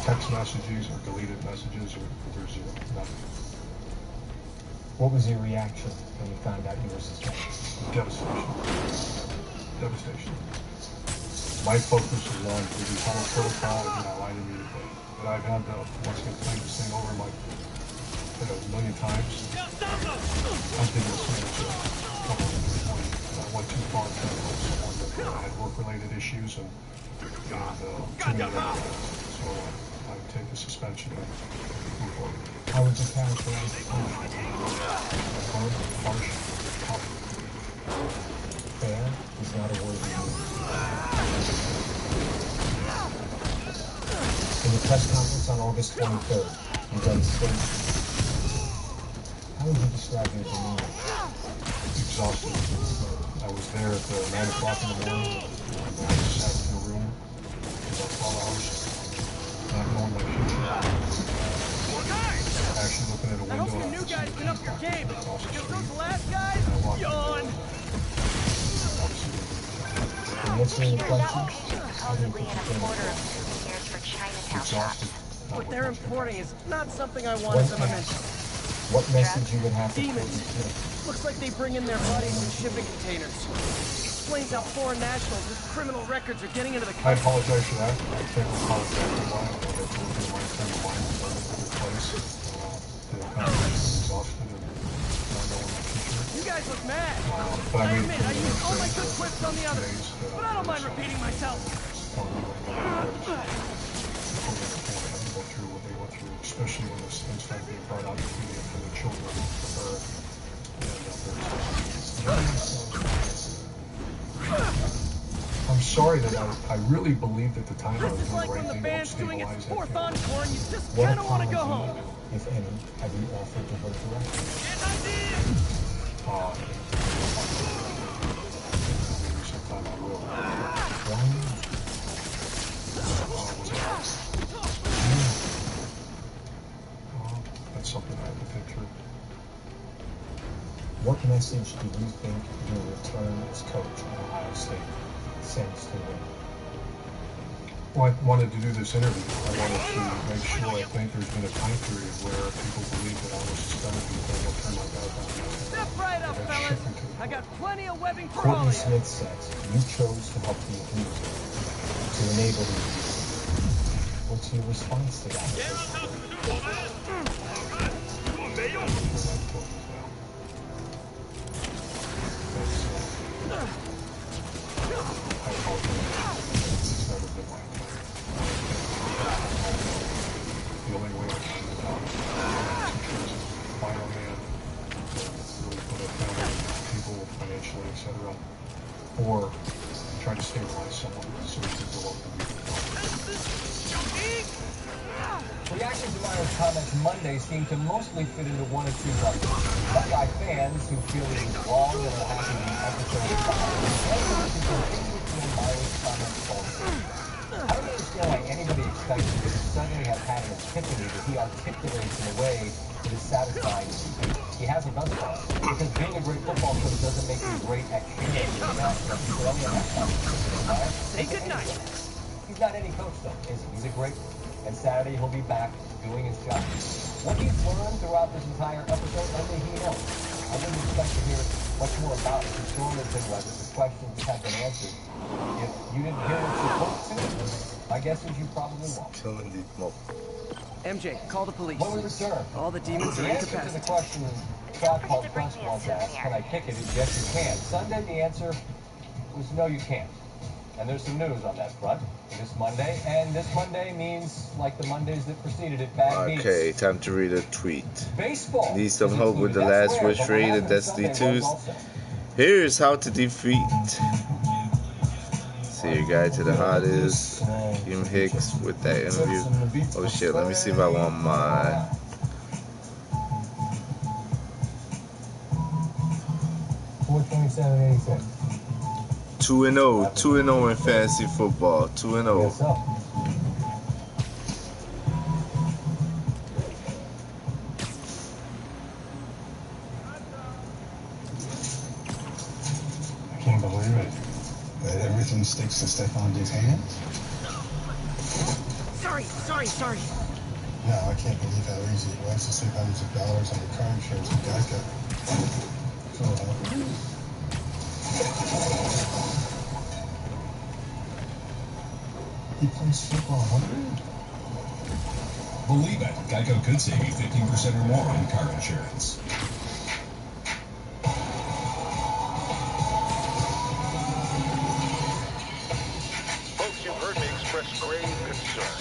text messages or deleted messages, or there's zero, nothing. What was your reaction when you found out you were suspended? Devastation. Devastation. My focus was on the tunnel protocol and I lied immediately. But I've had to, once again, play this thing over my head a million times. I did this I went too far trying to help someone that had work-related issues and too many other things. So I would take the suspension and move forward. How would you characterize the punishment? Harsh, tough. Fair is not a word you use. In the press conference on August 23rd, you then stated, how would you describe your demeanor? Exhausted. I was there at 9 o'clock in the morning, and I sat in a room for about 12 hours, not knowing my future. Actually looking at a window. I hope you new guys been up your game, because those last guys, yawn. In answering the questions, supposedly in a quarter of 2 years for Chinatown shots. What they're importing is not something I wanted them to mention. What message you would have to Demons. Looks like they bring in their bodies in shipping containers. Explains how foreign nationals with criminal records are getting into the I country. apologize for that. I can't apologize for why. I know that told you my friend of mine was in a good place. The country is exhausted and not knowing my future. You guys look mad. But I admit, I used all my good quips on the others, but I don't mind repeating myself. Go through what they went through, especially when this thing started being brought out to media from the children. I'm sorry that I really believed at the time I was doing the right thing to help stabilize that. Fourth encore, and you just What kind of want to go apology, home. if any, have you offered to her directly? Sometime I will. That's something I have to think through. What message do you think your return as coach at Ohio State sends to them? Well, I wanted to do this interview. I wanted to make sure. I think there's been a time period where people believe that I was suspended because I turned my back on them. Step right up, fellas. I got plenty of webbing for all of Courtney you. Smith says you chose to help the abused, to enable the abuse. What's your response to that? The only way I can get out teachers, fireman, really put a family, people financially, etc., or try to stabilize someone so we can go up and Reactions to Meyer's comments Monday seem to mostly fit into one of two buckets. But by fans who feel he was wrong and are happy the episode is fine, and those who continue to feel Meyer's comments false. I don't understand why anybody expects him to suddenly have had an epiphany that he articulates in a way that is satisfying to people. He hasn't thus far, because being a great football coach doesn't make you great at cheering. Say goodnight. He's not any coach, though, is he? He's a great one. And Saturday he'll be back doing his job. What he's learned throughout this entire episode, only he knows. I wouldn't expect to hear much more about it. The story has been whether the questions have been answered. If you didn't hear what you hoped to, my guess is you probably won't. Killing these mo. MJ, call the police. When we return, All the demons are the answer to the incapacitated. question Scott called Press once asked, can I kick it? Is yes, you can. Sunday, the answer was no, you can't. And there's some news on that front this Monday, and this Monday means, like the Mondays that preceded it, bad beats. Okay, time to read a tweet. Baseball. Need some help with the last wish raid and Destiny 2s? Here's how to defeat. See your guide to the hottest. Jim Hicks with that interview. Oh shit, let me see if I want my... 427.86. 2-0, 2-0 in fantasy football, 2-0. I can't believe it. That everything sticks to Stephon Diggs' hands? Sorry. No, I can't believe how easy it was to save hundreds of dollars on your car insurance. You guys got so helpful. He plays football, huh? Believe it, Geico could save you 15% or more on car insurance. Folks, you've heard me express grave concern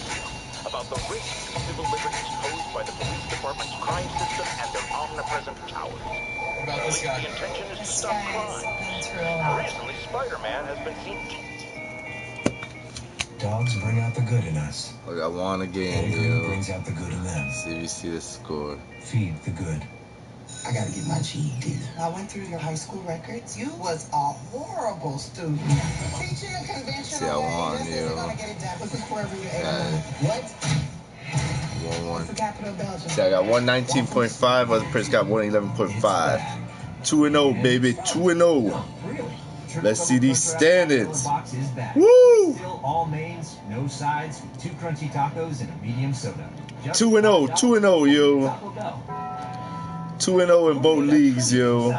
about the risks to civil liberties posed by the police department's crime system and their omnipresent powers. About this guy. The intention is to stop crime. Recently, Spider-Man has been seen. Dogs bring out the good in us. Look, I won a game, Pedigree brings out the good in them. See if you see the score. Feed the good. I gotta get my GED. I went through your high school records. You was a horrible student. Teaching a conventional See, I won, gonna get it done. What's the score for your What? 1-1. The capital of Belgium. See, I got 119.5. Other person got 111.5. 2-0, baby. 2-0. Let's see these standards. Woo! Still all mains, no sides, 2 crunchy tacos and a medium soda. 2-0, 2-0, yo. 2-0 in both leagues, yo.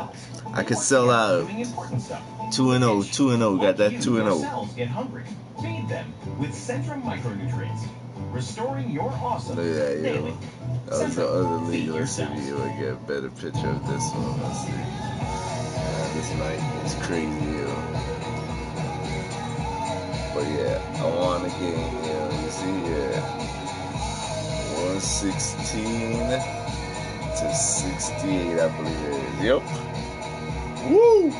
I could sell out. 2-0, 2-0. Got that 2-0. Cells get hungry. Feed them with Centrum micronutrients, restoring your awesome. Look at that, yo. daily. That was the other league. Let's see if you would get a better picture of this one. Let's see. Yeah, this night is crazy, yo. But yeah, I won the game, yo. You see, yeah. 116 to 68, I believe it is. Yep. Woo!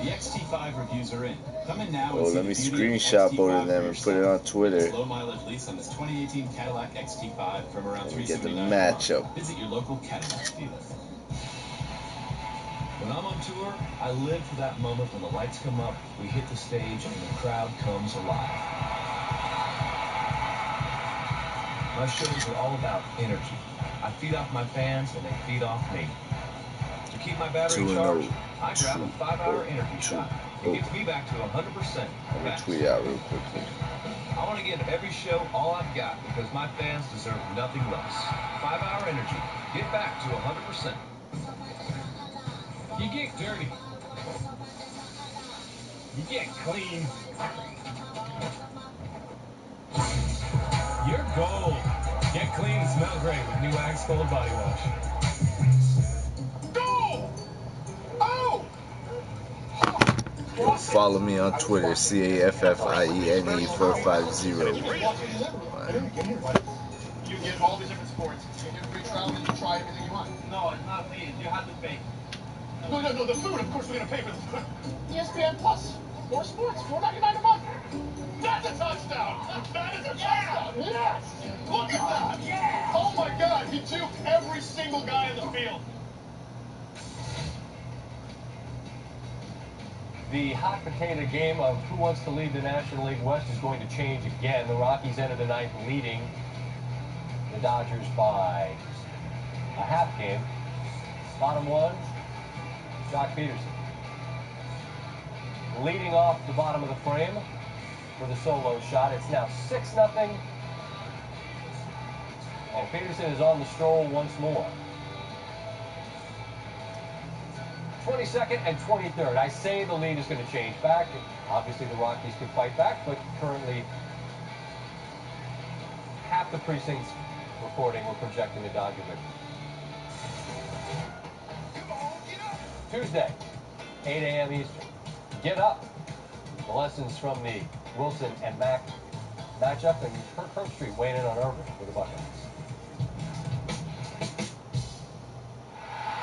The XT5 reviews are in. Come in now. Oh, let me screenshot both of them and put it on Twitter. Low mileage lease on this 2018 Cadillac XT5 from around Get the $379. matchup. Visit your local Cadillac dealer. When I'm on tour, I live for that moment when the lights come up, we hit the stage, and the crowd comes alive. My shows are all about energy. I feed off my fans, and they feed off me. To keep my battery charged, I grab a 5-hour energy shot. It gets me back to 100%. Let me tweet out real quickly. I want to give every show all I've got because my fans deserve nothing less. 5-hour energy. Get back to 100%. You get dirty. You get clean. You're gold. Get clean and smell great with new Axe Gold Body Wash. Go! Oh! Yo, follow me on Twitter, CAFFIENE450. You get all these different sports. You get a free trial and you try everything you want. No, it's not me. You have to pay. No, the food. Of course we're going to pay for the food. ESPN Plus. More sports. $4.99 a month. That's a touchdown. That is a touchdown. Yes. Look at that. Yeah. Oh, my God. He juked every single guy in the field. The hot potato game of who wants to lead the National League West is going to change again. The Rockies ended the ninth leading the Dodgers by a half game. Bottom one, Jock Peterson. Leading off the bottom of the frame with a solo shot. It's now 6-0. And Peterson is on the stroll once more. 22nd and 23rd. I say the lead is going to change back. Obviously, the Rockies can fight back, but currently half the precincts reporting we're projecting the Dodger victory. Tuesday, 8 a.m. Eastern. Get up. The lessons from the Wilson and Mack matchup, and Kirk Street weighing in on Irvin for the Buckeyes.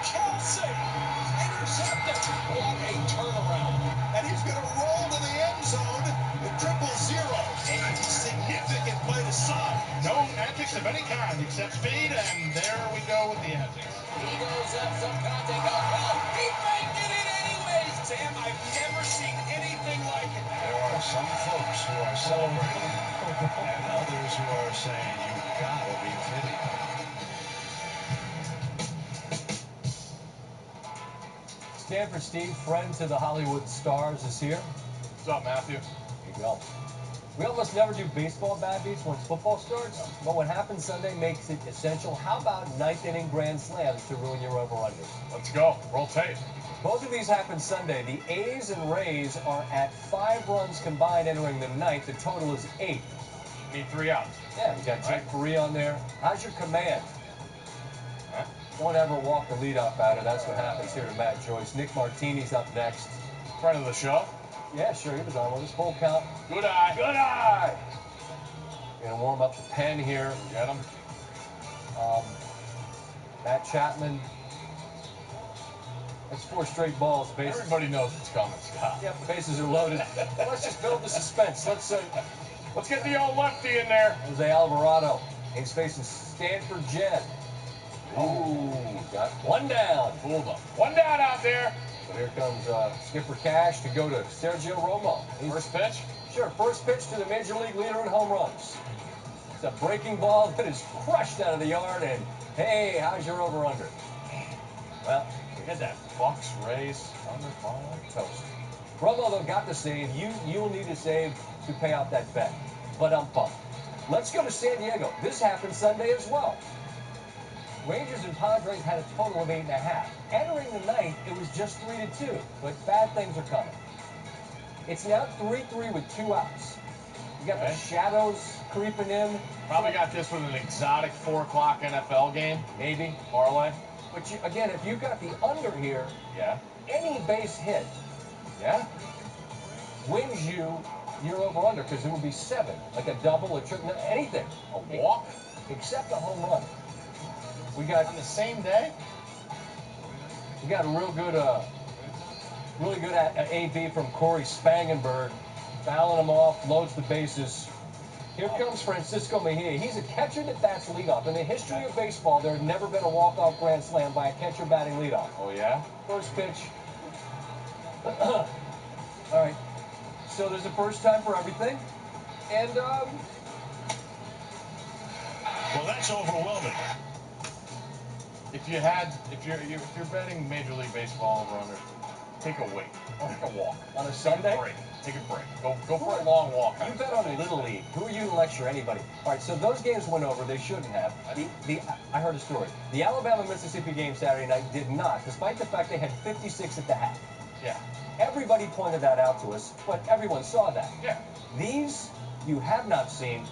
Kelsey, intercepted. What a turnaround. And he's going to roll to the end zone with 0-0. A significant play to Son. No antics of any kind except speed, and there we go with the antics. He goes up, some contact. Oh, he banked it in anyways. Sam, I've never seen anything like it. There are some folks who are celebrating, and others who are saying, you gotta be kidding. Stanford Steve, friend to the Hollywood stars, is here. What's up, Matthew? Here you go. We almost never do baseball bad beats once football starts, but what happens Sunday makes it essential. How about ninth inning grand slams to ruin your over-unders? Let's go. Roll tape. Both of these happen Sunday. The A's and Rays are at 5 runs combined entering the ninth. The total is 8. Need 3 outs. Yeah, we got Jake Faria on there. How's your command? Huh? Don't ever walk the leadoff batter. That's what happens here to Matt Joyce. Nick Martini's up next. Friend of the show. Yeah, sure, he was on with us. Full count. Good eye. Good eye. We're going to warm up the pen here. Get him. Matt Chapman. That's 4 straight balls. Bases. Everybody knows it's coming, Scott. Yep, bases are loaded. Let's just build the suspense. Let's get the old lefty in there. Jose Alvarado. He's facing Stanford Jed. Ooh, got 1 down. Fooled him. 1 down out there. So here comes Skipper Cash to go to Sergio Romo. First pitch? Sure, first pitch to the Major League leader in home runs. It's a breaking ball that is crushed out of the yard, and hey, how's your over-under? Well, we had that Bucks race under toast. Romo, though, got the save. You'll need a save to pay off that bet. But I'm pumped. Let's go to San Diego. This happened Sunday as well. Rangers and Padres had a total of 8.5. Entering the ninth, it was just 3-2, but bad things are coming. It's now 3-3 with 2 outs. You got the shadows creeping in. Probably got this with an exotic 4 o'clock NFL game. Maybe. Parlay. But again, if you got the under here, yeah, any base hit, yeah, wins you your over-under, because it will be 7, like a double, a triple, anything. A walk? Except a home run. We got on the same day. We got a really good AB from Corey Spangenberg, fouling him off, loads the bases. Here comes Francisco Mejia. He's a catcher that bats leadoff. In the history of baseball, there had never been a walk-off grand slam by a catcher batting leadoff. Oh yeah. First pitch. All right. So there's a first time for everything, and well, that's overwhelming. If you're betting Major League Baseball over under, take a wait. Take a walk. On a Sunday? Take a break. Go for a long walk. You bet on Little League. Who are you to lecture anybody? All right, so those games went over. They shouldn't have. I heard a story. The Alabama-Mississippi game Saturday night did not, despite the fact they had 56 at the half. Yeah. Everybody pointed that out to us, but everyone saw that. Yeah. These you have not seen.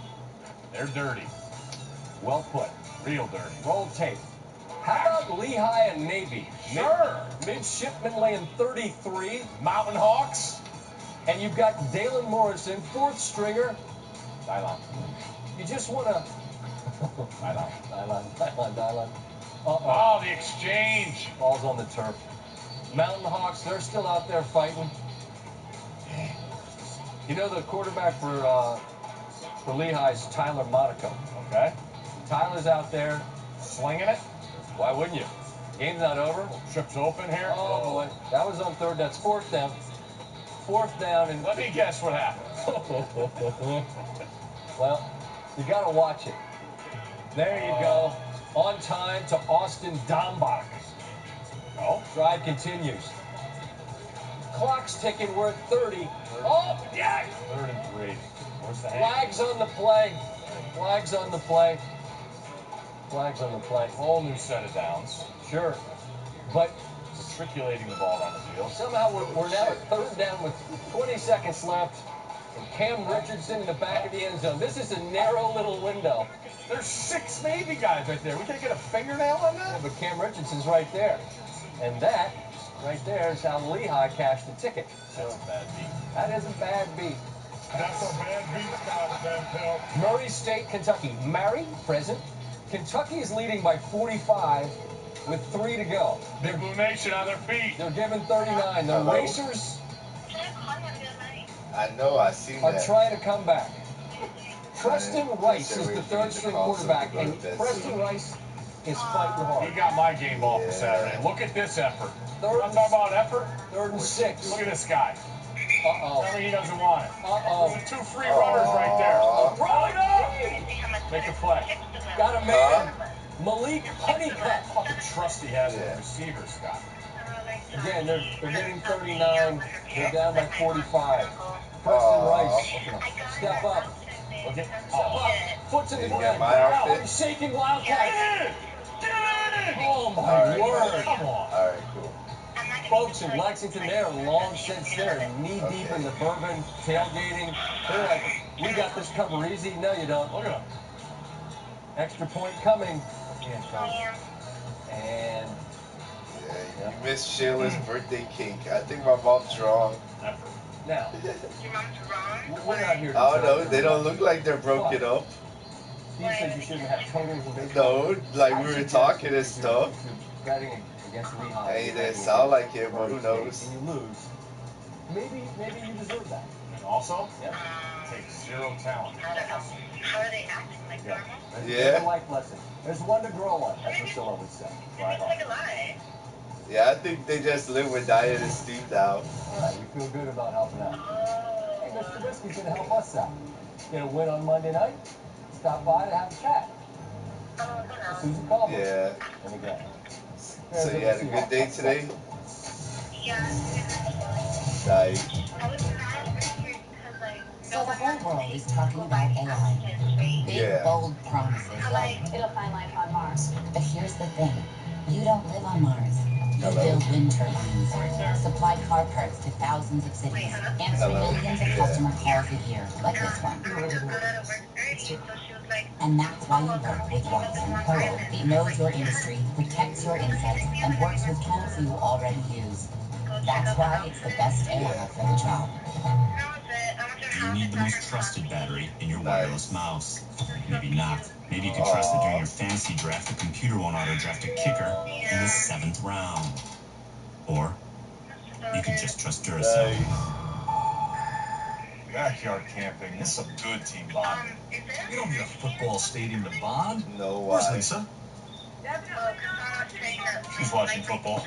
They're dirty. Well put. Real dirty. Roll tape. How about Lehigh and Navy? Sure. Midshipman laying 33. Mountain Hawks. And you've got Dalen Morrison, 4th stringer. Dylan. You just want to... Dylan. Oh, the exchange. Ball's on the turf. Mountain Hawks, they're still out there fighting. You know the quarterback for Lehigh's Tyler Monaco. Okay. Tyler's out there slinging it. Why wouldn't you? Game's not over. Trips open here. Oh boy. That was on 3rd. That's 4th down. 4th down, and let me guess what happened. Well, you got to watch it. There you go. On time to Austin Dombach. Oh, drive continues. Clock's ticking. We're at 30. Oh, yeah. 3rd and 3. Where's the hand? Flags on the play. Flags on the play. Flags on the play. Whole new set of downs. Sure. But circulating the ball on the field. Somehow we're now at third down with 20 seconds left. And Cam Richardson in the back of the end zone. This is a narrow little window. There's 6 Navy guys right there. We can't get a fingernail on that? Yeah, but Cam Richardson's right there. And that, right there, is how Lehigh cashed the ticket. So that's a bad beat. That is a bad beat. That's a bad beat, Van Pelt. Murray State, Kentucky. Married, present. Kentucky is leading by 45 with 3 to go. Big Blue Nation on their feet. They're given 39. The Racers I know, I seen are that. trying to come back. Preston Rice is the third-string quarterback, and Preston Rice is fighting hard. He got my game ball for Saturday. Look at this effort. I'm talking about effort. 3rd and 6. Look at this guy. Uh-oh. Tell me he doesn't want it. Uh-oh. There's 2 free runners right there. Run up! Make a play. Got a man. Malik Honeycutt. Fucking trust he has in the receiver, Scott. Again, they're getting 39. They're down by 45. Preston Rice. Step up. Look at Foot's in the Did you get ground. my outfit? Shaking Wildcat. Oh, my word. Come on. All right, cool. Folks in Lexington, they're long since they're knee-deep in the bourbon, tailgating. They're like, we got this cover easy. No, you don't. Look at them. Extra point coming. And... Yeah, you missed Shayla's birthday cake. I think my mom's wrong. Now, we're not here to Oh, no, they don't look like they're broken up. He said you shouldn't have totals and No, like we were talking and stuff. Betting against Lehigh. Hey, they sound like it, but who knows? And you lose. Maybe you deserve that. And also, Yeah. takes 0 talent. How are they acting like normal? There's a life lesson. There's one to grow on, as Priscilla would say. It's like a lie. Yeah, I think they just live with diet and Steve now. All right, we feel good about helping out. Hey, Mr. Trubisky's going to help us out. Get a win on Monday night. Stop by to have a chat. Susan Coleman. Yeah. And again. So you had a good day today? Yeah. Nice. So the whole world is talking about AI. Big, bold promises like, It'll find life on Mars. but here's the thing. You don't live on Mars. You build wind turbines, supply car parts to thousands of cities, answer millions of customer calls a year, like this one. And that's why you work with Watson. Pearl, it knows your industry, protects your insights, and works with tools you already use. That's why it's the best AI for the job. You need the most trusted battery in your wireless mouse. Maybe not. Maybe you could trust that during your fantasy draft, the computer won't auto-draft a kicker in the 7th round. Or you could just trust Duracell. Backyard camping. This is some good team bonding. You don't need a football stadium to bond. No, Where's Lisa? She's watching football.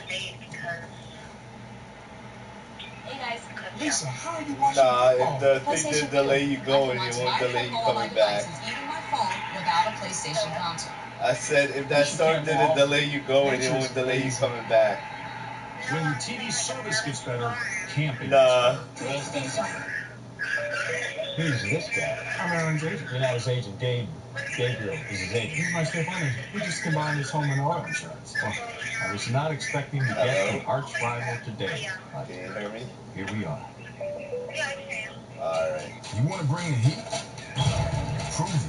Hey guys. Lisa, how are you watching Nah, football? if the thing did delay you going, it won't delay you coming back. Even my phone without a PlayStation console. I said if that storm didn't delay you going, it won't delay you coming back. When your TV service gets better, camping. Nah. Who's this guy? I'm Aaron's agent. You're not his agent. Gabriel is his agent. He's my step on. We just combined his home and auto insurance. I was not expecting to get an arch rival today. But Can you hear me? here we are. Alright. You want to bring the heat? Prove it.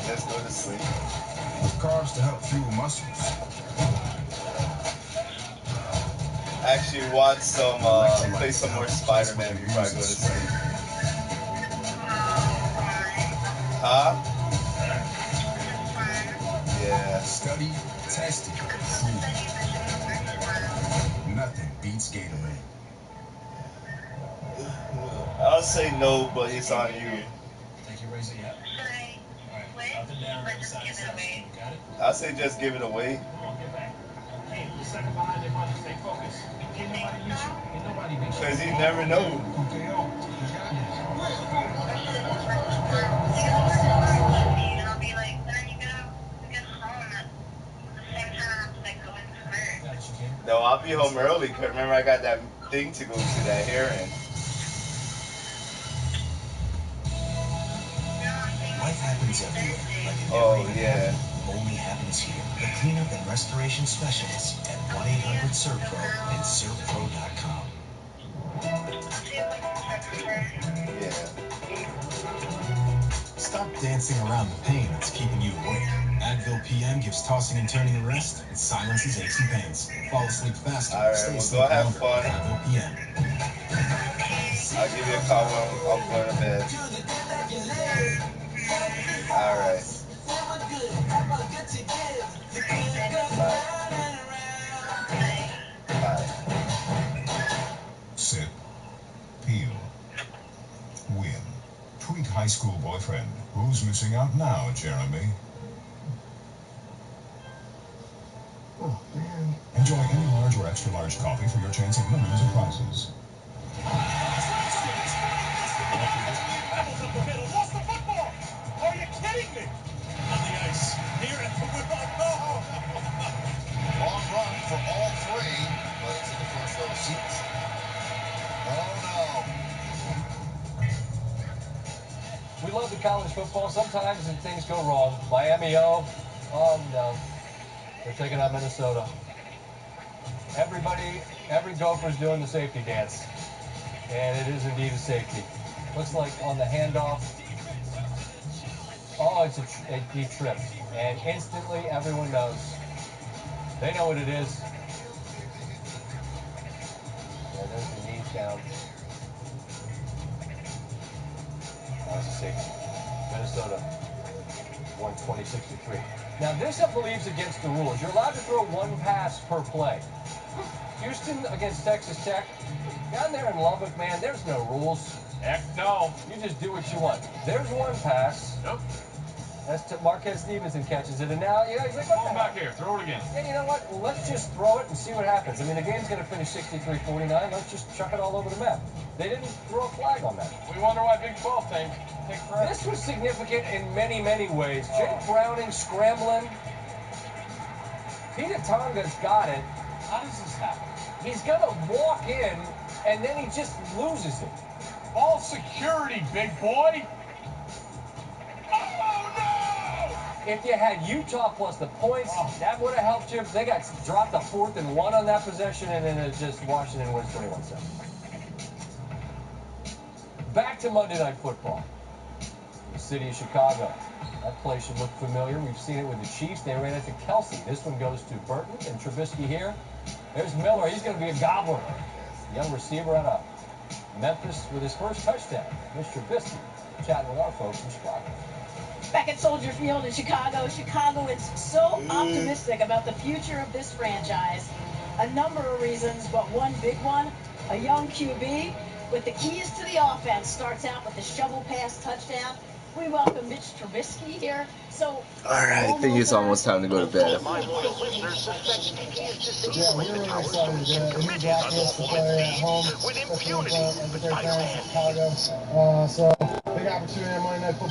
Just go to sleep. Carbs to help fuel muscles. Actually watch some, play some more Spider-Man before I go to sleep. Huh? Yeah. Study, test it, prove it. Nothing beats Gatorade. I'll say no, but it's on you. Think you raise it yet? Alright, up and down, right side to side. Got it? I'll say just give it away. Hey, the second behind your body, stay focused. Ain't nobody beat you. Ain't nobody beat you. Because you never know. Okay, oh, you got it. No, I'll be home early because remember I got that thing to go to, that hearing. Life happens everywhere. Like in Oh, every yeah. only happens It's here. The cleanup and restoration specialists at 1-800-SERVPRO and SERVPRO.com. Yeah. Stop dancing around the pain that's keeping you awake. Advil PM gives tossing and turning a rest and silences aches and pains. Fall asleep faster. All right, Stay well, asleep go have longer. fun. Advil PM. I'll give you a call when I'm going to bed. All right. Bye. Sit. Peel. Win. Tweet high school boyfriend. Who's missing out now, Jeremy? Oh, man. Enjoy any large or extra large coffee for your chance of millions of prizes. Lost the football! Are you kidding me? On the ice. Here at the football. Long run for all three, but it's in the first row seats. Oh, no. We love the college football. Sometimes things go wrong. Miami, oh no. They're taking on Minnesota. Every Gopher's doing the safety dance. And it is indeed a safety. Looks like on the handoff. Oh, it's he tripped. And instantly everyone knows. They know what it is. Yeah, there's the knees down. That was a safety. Minnesota, 120-63. Now, this, I believe, is against the rules. You're allowed to throw one pass per play. Houston against Texas Tech. Down there in Lubbock, man, there's no rules. Heck no. You just do what you want. There's one pass. Nope. That's Marquez Stevenson catches it, and now, he's like, what the hell? Back here. Throw it again. Yeah, you know what? Well, let's just throw it and see what happens. I mean, the game's going to finish 63-49. Let's just chuck it all over the map. They didn't throw a flag on that. We wonder why Big 12 take forever. This was significant in many, many ways. Jake Browning scrambling. Peter Tonga's got it. How does this happen? He's going to walk in, and then he just loses it. All security, big boy. If you had Utah plus the points, that would have helped you. They got dropped a 4th and 1 on that possession, and then it's just Washington wins 21-7. Back to Monday Night Football. The city of Chicago. That play should look familiar. We've seen it with the Chiefs. They ran it to Kelsey. This one goes to Burton and Trubisky here. There's Miller. He's going to be a gobbler. Young receiver out of Memphis with his first touchdown. There's Trubisky chatting with our folks in Chicago. Back at Soldier Field in Chicago, Chicagoans so optimistic about the future of this franchise. A number of reasons, but one big one, a young QB with the keys to the offense. Starts out with the shovel pass touchdown. We welcome Mitch Trubisky here. So, all right, I think it's almost time to go to bed. Yeah, we're really excited. The new blacklist to play at home, especially with their fans in Chicago. So, big opportunity on Monday Night Football.